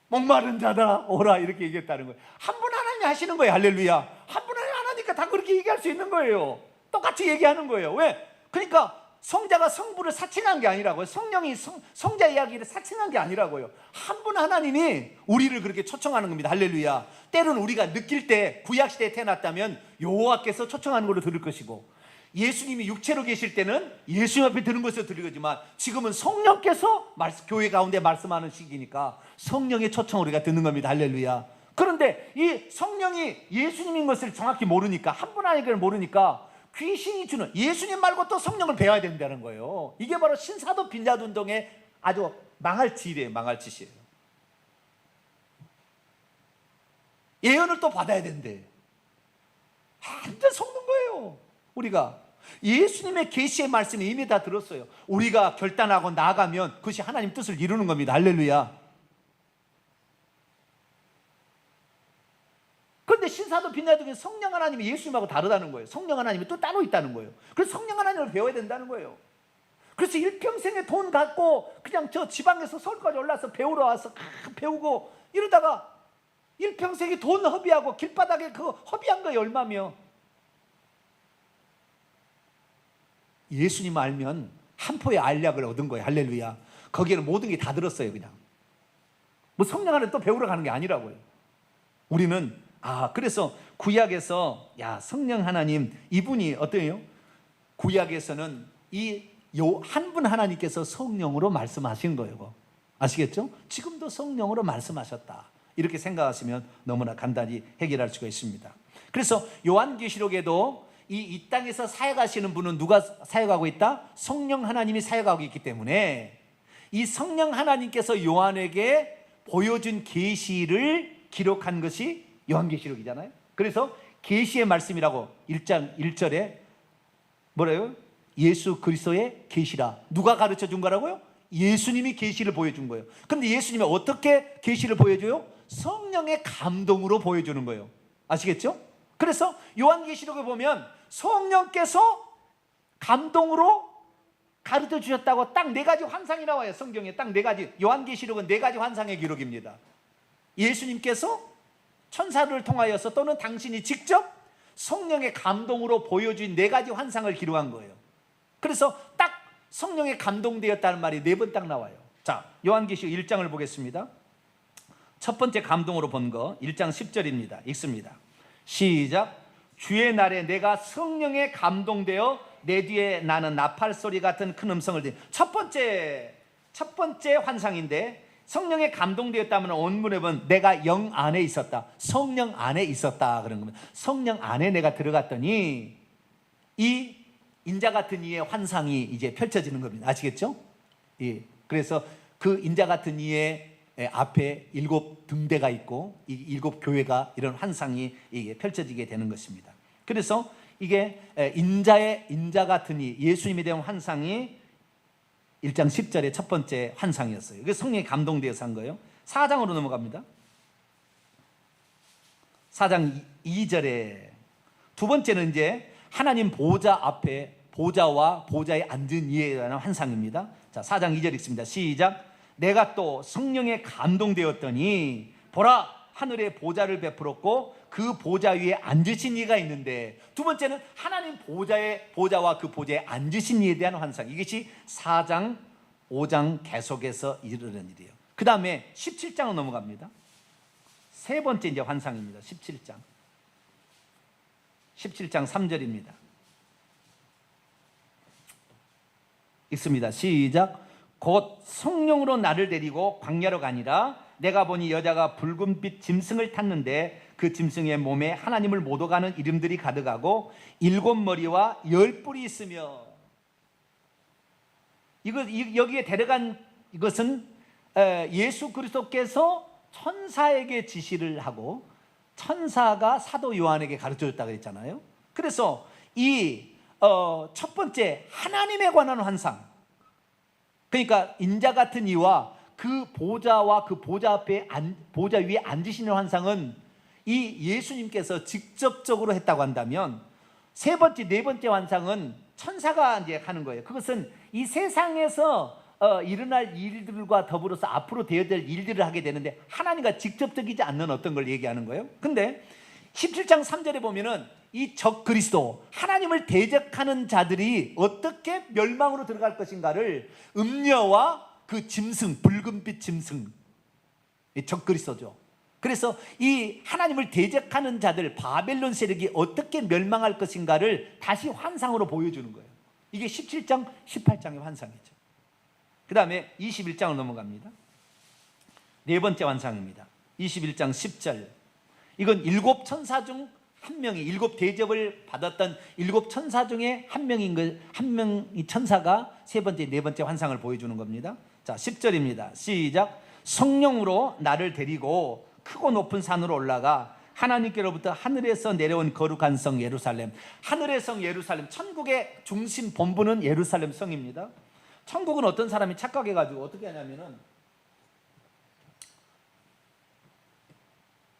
S1: 목마른 자다 오라 이렇게 얘기했다는 거예요. 한 분 하나님이 하시는 거예요. 할렐루야. 한 분 하나님 하나니까 다 그렇게 얘기할 수 있는 거예요. 똑같이 얘기하는 거예요. 왜? 그러니까 성자가 성부를 사칭한 게 아니라고요. 성령이 성자 이야기를 사칭한 게 아니라고요. 한 분 하나님이 우리를 그렇게 초청하는 겁니다. 할렐루야. 때로는 우리가 느낄 때 구약시대에 태어났다면 여호와께서 초청하는 걸로 들을 것이고, 예수님이 육체로 계실 때는 예수님 앞에 드는 것을 드리지만 지금은 성령께서 교회 가운데 말씀하는 시기니까 성령의 초청을 우리가 듣는 겁니다. 할렐루야. 그런데 이 성령이 예수님인 것을 정확히 모르니까, 한 분 아니기를 모르니까 귀신이 주는, 예수님 말고 또 성령을 배워야 된다는 거예요. 이게 바로 신사도 빈자도 운동의 아주 망할 짓이에요. 망할 짓이에요. 예언을 또 받아야 된대. 완전 속는 거예요. 우리가 예수님의 계시의 말씀이 이미 다 들었어요. 우리가 결단하고 나아가면 그것이 하나님 뜻을 이루는 겁니다. 할렐루야. 그런데 신사도 빈자도 성령 하나님이 예수님하고 다르다는 거예요. 성령 하나님이 또 따로 있다는 거예요. 그래서 성령 하나님을 배워야 된다는 거예요. 그래서 일평생에 돈 갖고 그냥 저 지방에서 서울까지 올라서 배우러 와서 배우고 이러다가 일평생에 돈 허비하고 길바닥에 그 허비한 거에 얼마며, 예수님 알면 한 포의 알약을 얻은 거예요. 할렐루야. 거기에는 모든 게 다 들었어요. 그냥 뭐 성령 하나님 또 배우러 가는 게 아니라고요. 우리는 그래서 구약에서 성령 하나님 이분이 어때요? 구약에서는 이 한 분 하나님께서 성령으로 말씀하신 거예요. 아시겠죠? 지금도 성령으로 말씀하셨다. 이렇게 생각하시면 너무나 간단히 해결할 수가 있습니다. 그래서 요한계시록에도 이 땅에서 사역하시는 분은 누가 사역하고 있다? 성령 하나님이 사역하고 있기 때문에 이 성령 하나님께서 요한에게 보여준 계시를 기록한 것이 요한계시록이잖아요. 그래서 계시의 말씀이라고 1장 1절에 뭐래요? 예수 그리스도의 계시라. 누가 가르쳐 준 거라고요? 예수님이 계시를 보여준 거예요. 그런데 예수님이 어떻게 계시를 보여줘요? 성령의 감동으로 보여주는 거예요. 아시겠죠? 그래서 요한계시록에 보면 성령께서 감동으로 가르쳐 주셨다고 딱 4가지 환상이 나와요. 성경에 딱 4가지. 요한계시록은 4가지 환상의 기록입니다. 예수님께서 천사를 통하여서 또는 당신이 직접 성령의 감동으로 보여준 4가지 환상을 기록한 거예요. 그래서 딱 성령에 감동되었다는 말이 4번 딱 나와요. 자, 요한계시록 1장을 보겠습니다. 첫 번째 감동으로 본 거 1장 10절입니다. 읽습니다. 시작. 주의 날에 내가 성령에 감동되어 내 뒤에 나는 나팔 소리 같은 큰 음성을 듣. 첫 번째 환상인데, 성령에 감동되었다면 원문에 보면 내가 영 안에 있었다, 성령 안에 있었다 그런 겁니다. 성령 안에 내가 들어갔더니 이 인자 같은 이의 환상이 이제 펼쳐지는 겁니다. 아시겠죠? 예. 그래서 그 인자 같은 이의 앞에 7 등대가 있고 이 7 교회가 이런 환상이 이게 펼쳐지게 되는 것입니다. 그래서 이게 인자 같은 이 예수님에 대한 환상이 1장 10절의 첫 번째 환상이었어요. 그래서 성령이 감동되어서 한 거예요. 4장으로 넘어갑니다. 4장 2절에 두 번째는 이제 하나님 보좌 앞에 보좌와 보좌에 앉은 이에 대한 환상입니다. 자, 4장 2절 읽습니다. 시작. 내가 또 성령에 감동되었더니 보라, 하늘에 보좌를 베풀었고 그 보좌 위에 앉으신 이가 있는데, 두 번째는 하나님 보좌와 그 보좌에 앉으신 이에 대한 환상. 이것이 4장 5장 계속해서 이르는 일이에요. 그 다음에 17장으로 넘어갑니다. 세 번째 이제 환상입니다. 17장 3절입니다. 읽습니다. 시작. 곧 성령으로 나를 데리고 광야로 가니라. 내가 보니 여자가 붉은빛 짐승을 탔는데 그 짐승의 몸에 하나님을 못 오가는 이름들이 가득하고 7 머리와 10 뿔이 있으며. 여기에 데려간 이것은 예수 그리스도께서 천사에게 지시를 하고 천사가 사도 요한에게 가르쳐줬다고 했잖아요. 그래서 이 첫 번째 하나님에 관한 환상, 그러니까 인자 같은 이와 그 보좌와 그 보좌 위에 앉으시는 환상은 이 예수님께서 직접적으로 했다고 한다면, 세 번째, 네 번째 환상은 천사가 이제 하는 거예요. 그것은 이 세상에서 일어날 일들과 더불어서 앞으로 되어야 될 일들을 하게 되는데 하나님과 직접적이지 않는 어떤 걸 얘기하는 거예요. 근데 17장 3절에 보면은 이 적 그리스도, 하나님을 대적하는 자들이 어떻게 멸망으로 들어갈 것인가를 음녀와 그 짐승, 붉은빛 짐승, 이 적 그리스도죠. 그래서 이 하나님을 대적하는 자들, 바벨론 세력이 어떻게 멸망할 것인가를 다시 환상으로 보여주는 거예요. 이게 17장, 18장의 환상이죠. 그 다음에 21장을 넘어갑니다. 네 번째 환상입니다. 21장 10절. 이건 일곱 천사 중 한 명이, 일곱 대접을 받았던 일곱 천사 중에 한 명이 천사가 세 번째, 네 번째 환상을 보여주는 겁니다. 자, 10절입니다. 시작. 성령으로 나를 데리고 크고 높은 산으로 올라가 하나님께로부터 하늘에서 내려온 거룩한 성 예루살렘. 하늘의 성 예루살렘, 천국의 중심 본부는 예루살렘 성입니다. 천국은 어떤 사람이 착각해가지고 어떻게 하냐면은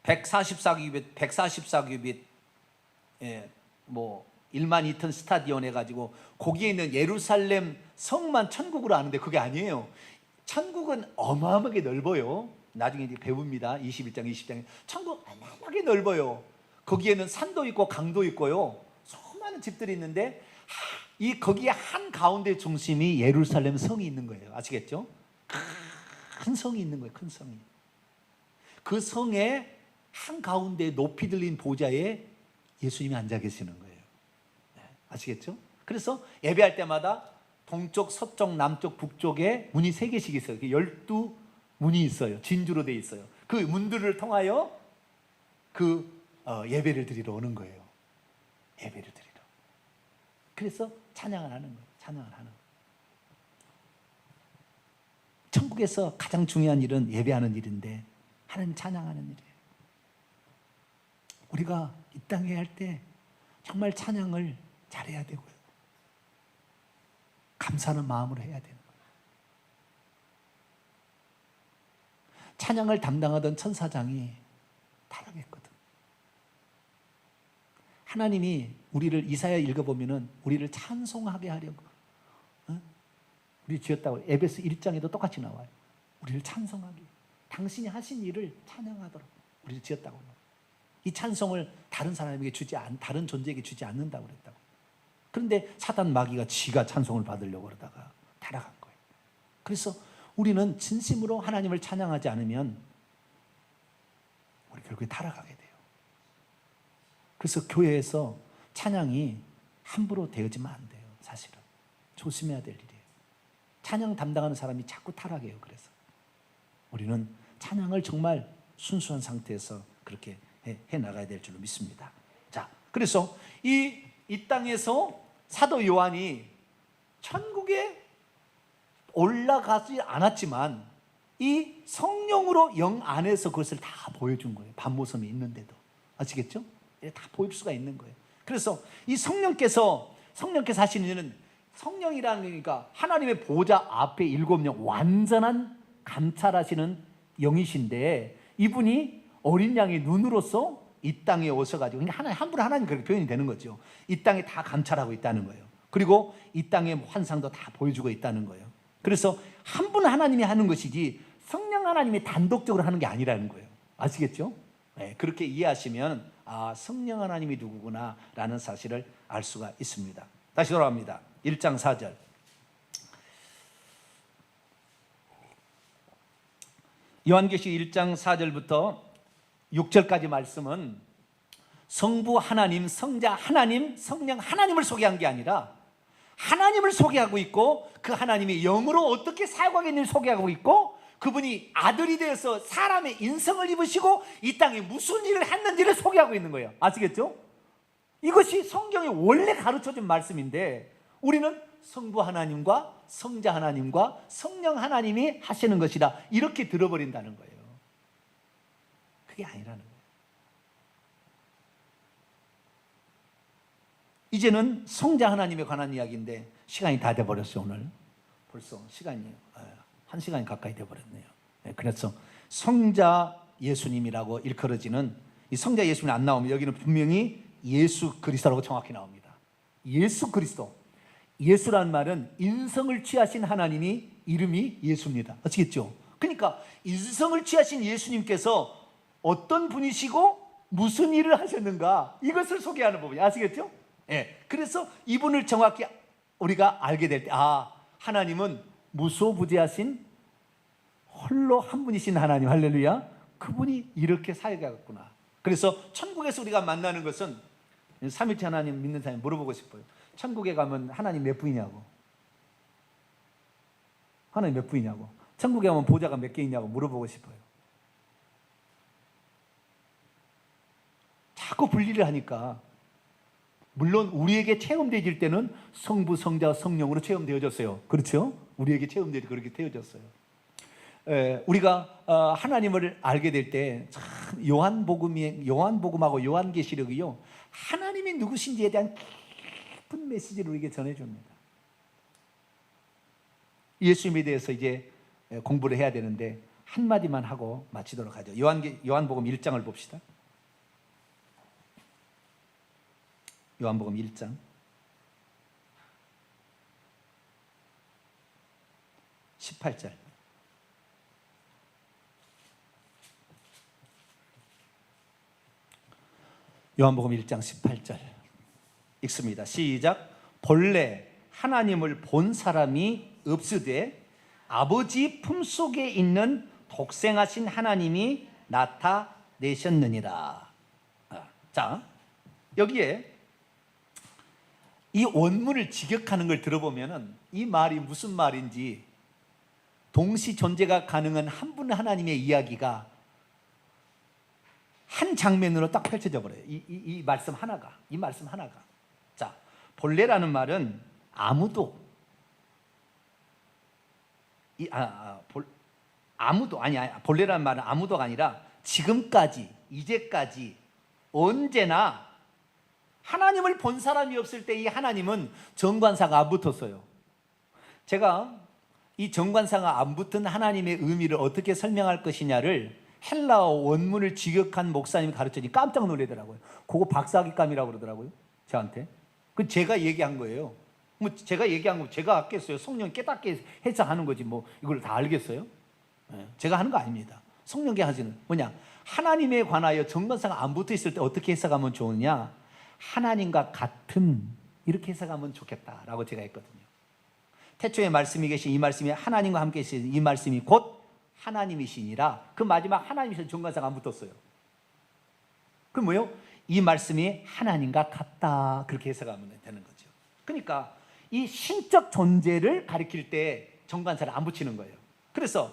S1: 144규빗 뭐 1만 2천 스타디온 해가지고 거기에 있는 예루살렘 성만 천국으로 아는데 그게 아니에요. 천국은 어마어마하게 넓어요. 나중에 이제 배웁니다. 21장, 20장에 천국 어마어마하게 넓어요. 거기에는 산도 있고 강도 있고요, 수많은 집들이 있는데 거기에 한 가운데 중심이 예루살렘 성이 있는 거예요. 아시겠죠? 큰 성이 있는 거예요. 큰 성이. 그 성의 한 가운데 높이 들린 보좌에 예수님이 앉아 계시는 거예요. 아시겠죠? 그래서 예배할 때마다 동쪽, 서쪽, 남쪽, 북쪽에 문이 3개씩 있어요. 12문이 있어요. 진주로 되어 있어요. 그 문들을 통하여 예배를 드리러 오는 거예요. 예배를 드리러. 그래서 찬양을 하는 거예요. 찬양을 하는 거예요. 천국에서 가장 중요한 일은 예배하는 일인데 하나님 찬양하는 일이에요. 우리가 이 땅에 할 때 정말 찬양을 잘해야 되고요, 감사하는 마음으로 해야 되는 거예요. 찬양을 담당하던 천사장이 타락했거든. 하나님이 우리를 이사야 읽어보면은 우리를 찬송하게 하려고 우리 지었다고 에베소 1장에도 똑같이 나와요. 우리를 찬송하게, 당신이 하신 일을 찬양하도록 우리를 지었다고. 이 찬송을 다른 사람에게 다른 존재에게 주지 않는다고 그랬다고. 그런데 사단 마귀가 지가 찬송을 받으려고 그러다가 타락한 거예요. 그래서 우리는 진심으로 하나님을 찬양하지 않으면 우리 결국에 타락하게 돼요. 그래서 교회에서 찬양이 함부로 되어지면 안 돼요. 사실은 조심해야 될 일이에요. 찬양 담당하는 사람이 자꾸 타락해요. 그래서 우리는 찬양을 정말 순수한 상태에서 그렇게 해 나가야 될 줄로 믿습니다. 자, 그래서 이 땅에서 사도 요한이 천국에 올라가지 않았지만 이 성령으로 영 안에서 그것을 다 보여준 거예요. 반모섬이 있는데도. 아시겠죠? 다 보일 수가 있는 거예요. 그래서 이 성령께서 하시는 일은, 성령이라는 거니까 하나님의 보좌 앞에 7명 완전한 감찰하시는 영이신데, 이분이 어린 양의 눈으로서 이 땅에 오셔가지고, 그러니까 하나님, 함부로 하나님 그렇게 표현이 되는 거죠. 이 땅에 다 감찰하고 있다는 거예요. 그리고 이 땅의 환상도 다 보여주고 있다는 거예요. 그래서 한 분 하나님이 하는 것이지 성령 하나님이 단독적으로 하는 게 아니라는 거예요. 아시겠죠? 네, 그렇게 이해하시면 성령 하나님이 누구구나 라는 사실을 알 수가 있습니다. 다시 돌아갑니다. 1장 4절. 요한계시록 1장 4절부터 6절까지 말씀은 성부 하나님, 성자 하나님, 성령 하나님을 소개한 게 아니라 하나님을 소개하고 있고, 그 하나님이 영으로 어떻게 사역하겠는지 소개하고 있고, 그분이 아들이 되어서 사람의 인성을 입으시고 이 땅에 무슨 일을 했는지를 소개하고 있는 거예요. 아시겠죠? 이것이 성경이 원래 가르쳐준 말씀인데, 우리는 성부 하나님과 성자 하나님과 성령 하나님이 하시는 것이다 이렇게 들어버린다는 거예요. 그게 아니라는 거예요. 이제는 성자 하나님에 관한 이야기인데 시간이 다 돼버렸어요. 오늘 벌써 시간이 1시간이 가까이 돼버렸네요. 그래서 성자 예수님이라고 일컬어지는 이 성자 예수님이 안 나오면 여기는 분명히 예수 그리스도라고 정확히 나옵니다. 예수 그리스도. 예수란 말은 인성을 취하신 하나님이 이름이 예수입니다. 아시겠죠? 그러니까 인성을 취하신 예수님께서 어떤 분이시고 무슨 일을 하셨는가, 이것을 소개하는 부분이, 아시겠죠? 예. 그래서 이분을 정확히 우리가 알게 될 때, 하나님은 무소부재하신 홀로 한 분이신 하나님, 할렐루야. 그분이 이렇게 살아갔구나. 그래서 천국에서 우리가 만나는 것은 삼위일체 하나님 믿는 사람이 물어보고 싶어요. 천국에 가면 하나님 몇 분이냐고. 하나님 몇 분이냐고. 천국에 가면 보좌가 몇 개 있냐고 물어보고 싶어요. 자꾸 분리를 하니까, 물론 우리에게 체험되어질 때는 성부, 성자, 성령으로 체험되어졌어요. 그렇죠? 우리에게 체험되어 그렇게 되어졌어요. 우리가 하나님을 알게 될 때 참 요한복음하고 요한계시록이요, 하나님이 누구신지에 대한 깊은 메시지를 우리에게 전해줍니다. 예수님에 대해서 이제 공부를 해야 되는데 한마디만 하고 마치도록 하죠. 요한복음 1장을 봅시다. 요한복음 1장 18절. 요한복음 1장 18절 읽습니다. 시작. 본래 하나님을 본 사람이 없으되 아버지 품속에 있는 독생하신 하나님이 나타내셨느니라. 자, 여기에 이 원문을 직역하는 걸 들어보면은 이 말이 무슨 말인지, 동시 존재가 가능한 한 분 하나님의 이야기가 한 장면으로 딱 펼쳐져 버려요. 이 말씀 하나가. 자, 본래라는 말은 아무도, 본래라는 말은 아무도가 아니라 지금까지, 이제까지, 언제나 하나님을 본 사람이 없을 때 이 하나님은 정관사가 안 붙었어요. 제가 이 정관사가 안 붙은 하나님의 의미를 어떻게 설명할 것이냐를 헬라어 원문을 직역한 목사님이 가르쳐니 깜짝 놀라더라고요. 그거 박사학위감이라고 그러더라고요, 저한테. 그 제가 얘기한 거예요. 뭐 제가 얘기한 거 제가 알겠어요. 성령이 깨닫게 해석하는 거지 뭐 이걸 다 알겠어요? 제가 하는 거 아닙니다. 성령께 하시는 뭐냐? 하나님에 관하여 정관사가 안 붙어 있을 때 어떻게 해석하면 좋으냐? 하나님과 같은, 이렇게 해석하면 좋겠다라고 제가 했거든요. 태초에 말씀이 계신 이 말씀이 하나님과 함께 계신 이 말씀이 곧 하나님이시니라. 그 마지막 하나님이신 정관사가 안 붙었어요. 그럼 뭐요? 이 말씀이 하나님과 같다, 그렇게 해석하면 되는 거죠. 그러니까 이 신적 존재를 가리킬 때 정관사를 안 붙이는 거예요. 그래서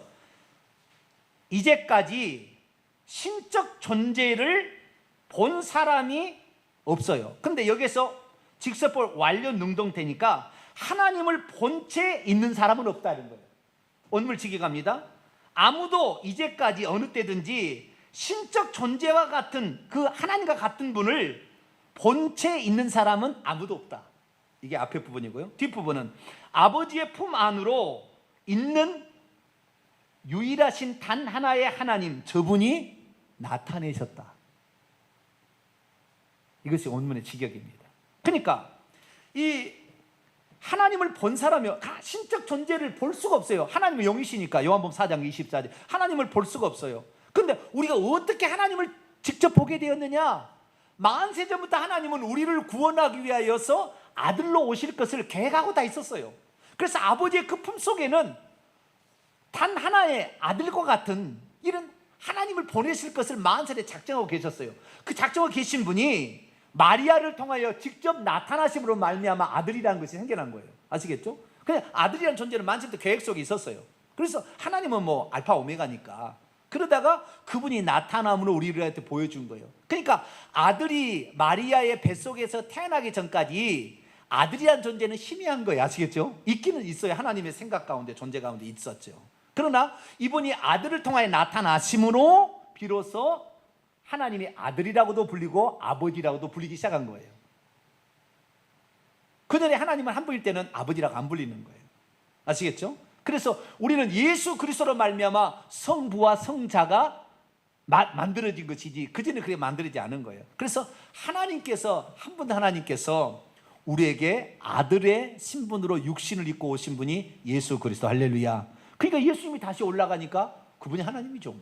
S1: 이제까지 신적 존재를 본 사람이 없어요. 근데 여기서 직설법 완료 능동태니까 하나님을 본 채 있는 사람은 없다는 거예요. 원문 직역합니다. 아무도 이제까지 어느 때든지 신적 존재와 같은 그 하나님과 같은 분을 본 채 있는 사람은 아무도 없다. 이게 앞에 부분이고요. 뒷부분은 아버지의 품 안으로 있는 유일하신 단 하나의 하나님, 저분이 나타내셨다. 이것이 원문의 직역입니다. 그러니까 이 하나님을 본 사람이 신적 존재를 볼 수가 없어요. 하나님은 영이시니까. 요한복음 4장 24절 하나님을 볼 수가 없어요. 그런데 우리가 어떻게 하나님을 직접 보게 되었느냐? 만세 전부터 하나님은 우리를 구원하기 위하여서 아들로 오실 것을 계획하고 다 있었어요. 그래서 아버지의 그 품속에는 단 하나의 아들과 같은 이런 하나님을 보내실 것을 만세에 작정하고 계셨어요. 그 작정하고 계신 분이 마리아를 통하여 직접 나타나심으로 말미암아 아들이라는 것이 생겨난 거예요. 아시겠죠? 그냥 아들이라는 존재는 만세부터 계획 속에 있었어요. 그래서 하나님은 뭐 알파 오메가니까. 그러다가 그분이 나타남으로 우리들한테 보여준 거예요. 그러니까 아들이 마리아의 뱃속에서 태어나기 전까지 아들이라는 존재는 희미한 거예요. 아시겠죠? 있기는 있어요. 하나님의 생각 가운데, 존재 가운데 있었죠. 그러나 이분이 아들을 통하여 나타나심으로 비로소 하나님이 아들이라고도 불리고 아버지라고도 불리기 시작한 거예요. 그전에 하나님을 한 분일 때는 아버지라고 안 불리는 거예요. 아시겠죠? 그래서 우리는 예수 그리스도로 말미암아 성부와 성자가 만들어진 것이지 그전에 그렇게 만들어지지 않은 거예요. 그래서 하나님께서, 한 분 하나님께서 우리에게 아들의 신분으로 육신을 입고 오신 분이 예수 그리스도. 할렐루야. 그러니까 예수님이 다시 올라가니까 그분이 하나님이죠.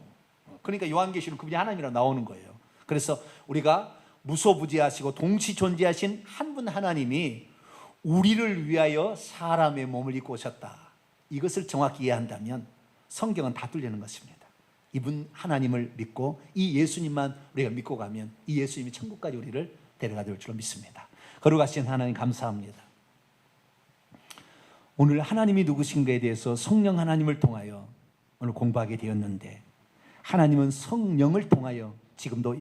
S1: 그러니까 요한계시록 그분이 하나님이라고 나오는 거예요. 그래서 우리가 무소부지하시고 동시 존재하신 한 분 하나님이 우리를 위하여 사람의 몸을 입고 오셨다. 이것을 정확히 이해한다면 성경은 다 뚫리는 것입니다. 이분 하나님을 믿고 이 예수님만 우리가 믿고 가면 이 예수님이 천국까지 우리를 데려가 줄 줄로 믿습니다. 거룩하신 하나님 감사합니다. 오늘 하나님이 누구신가에 대해서 성령 하나님을 통하여 오늘 공부하게 되었는데, 하나님은 성령을 통하여 지금도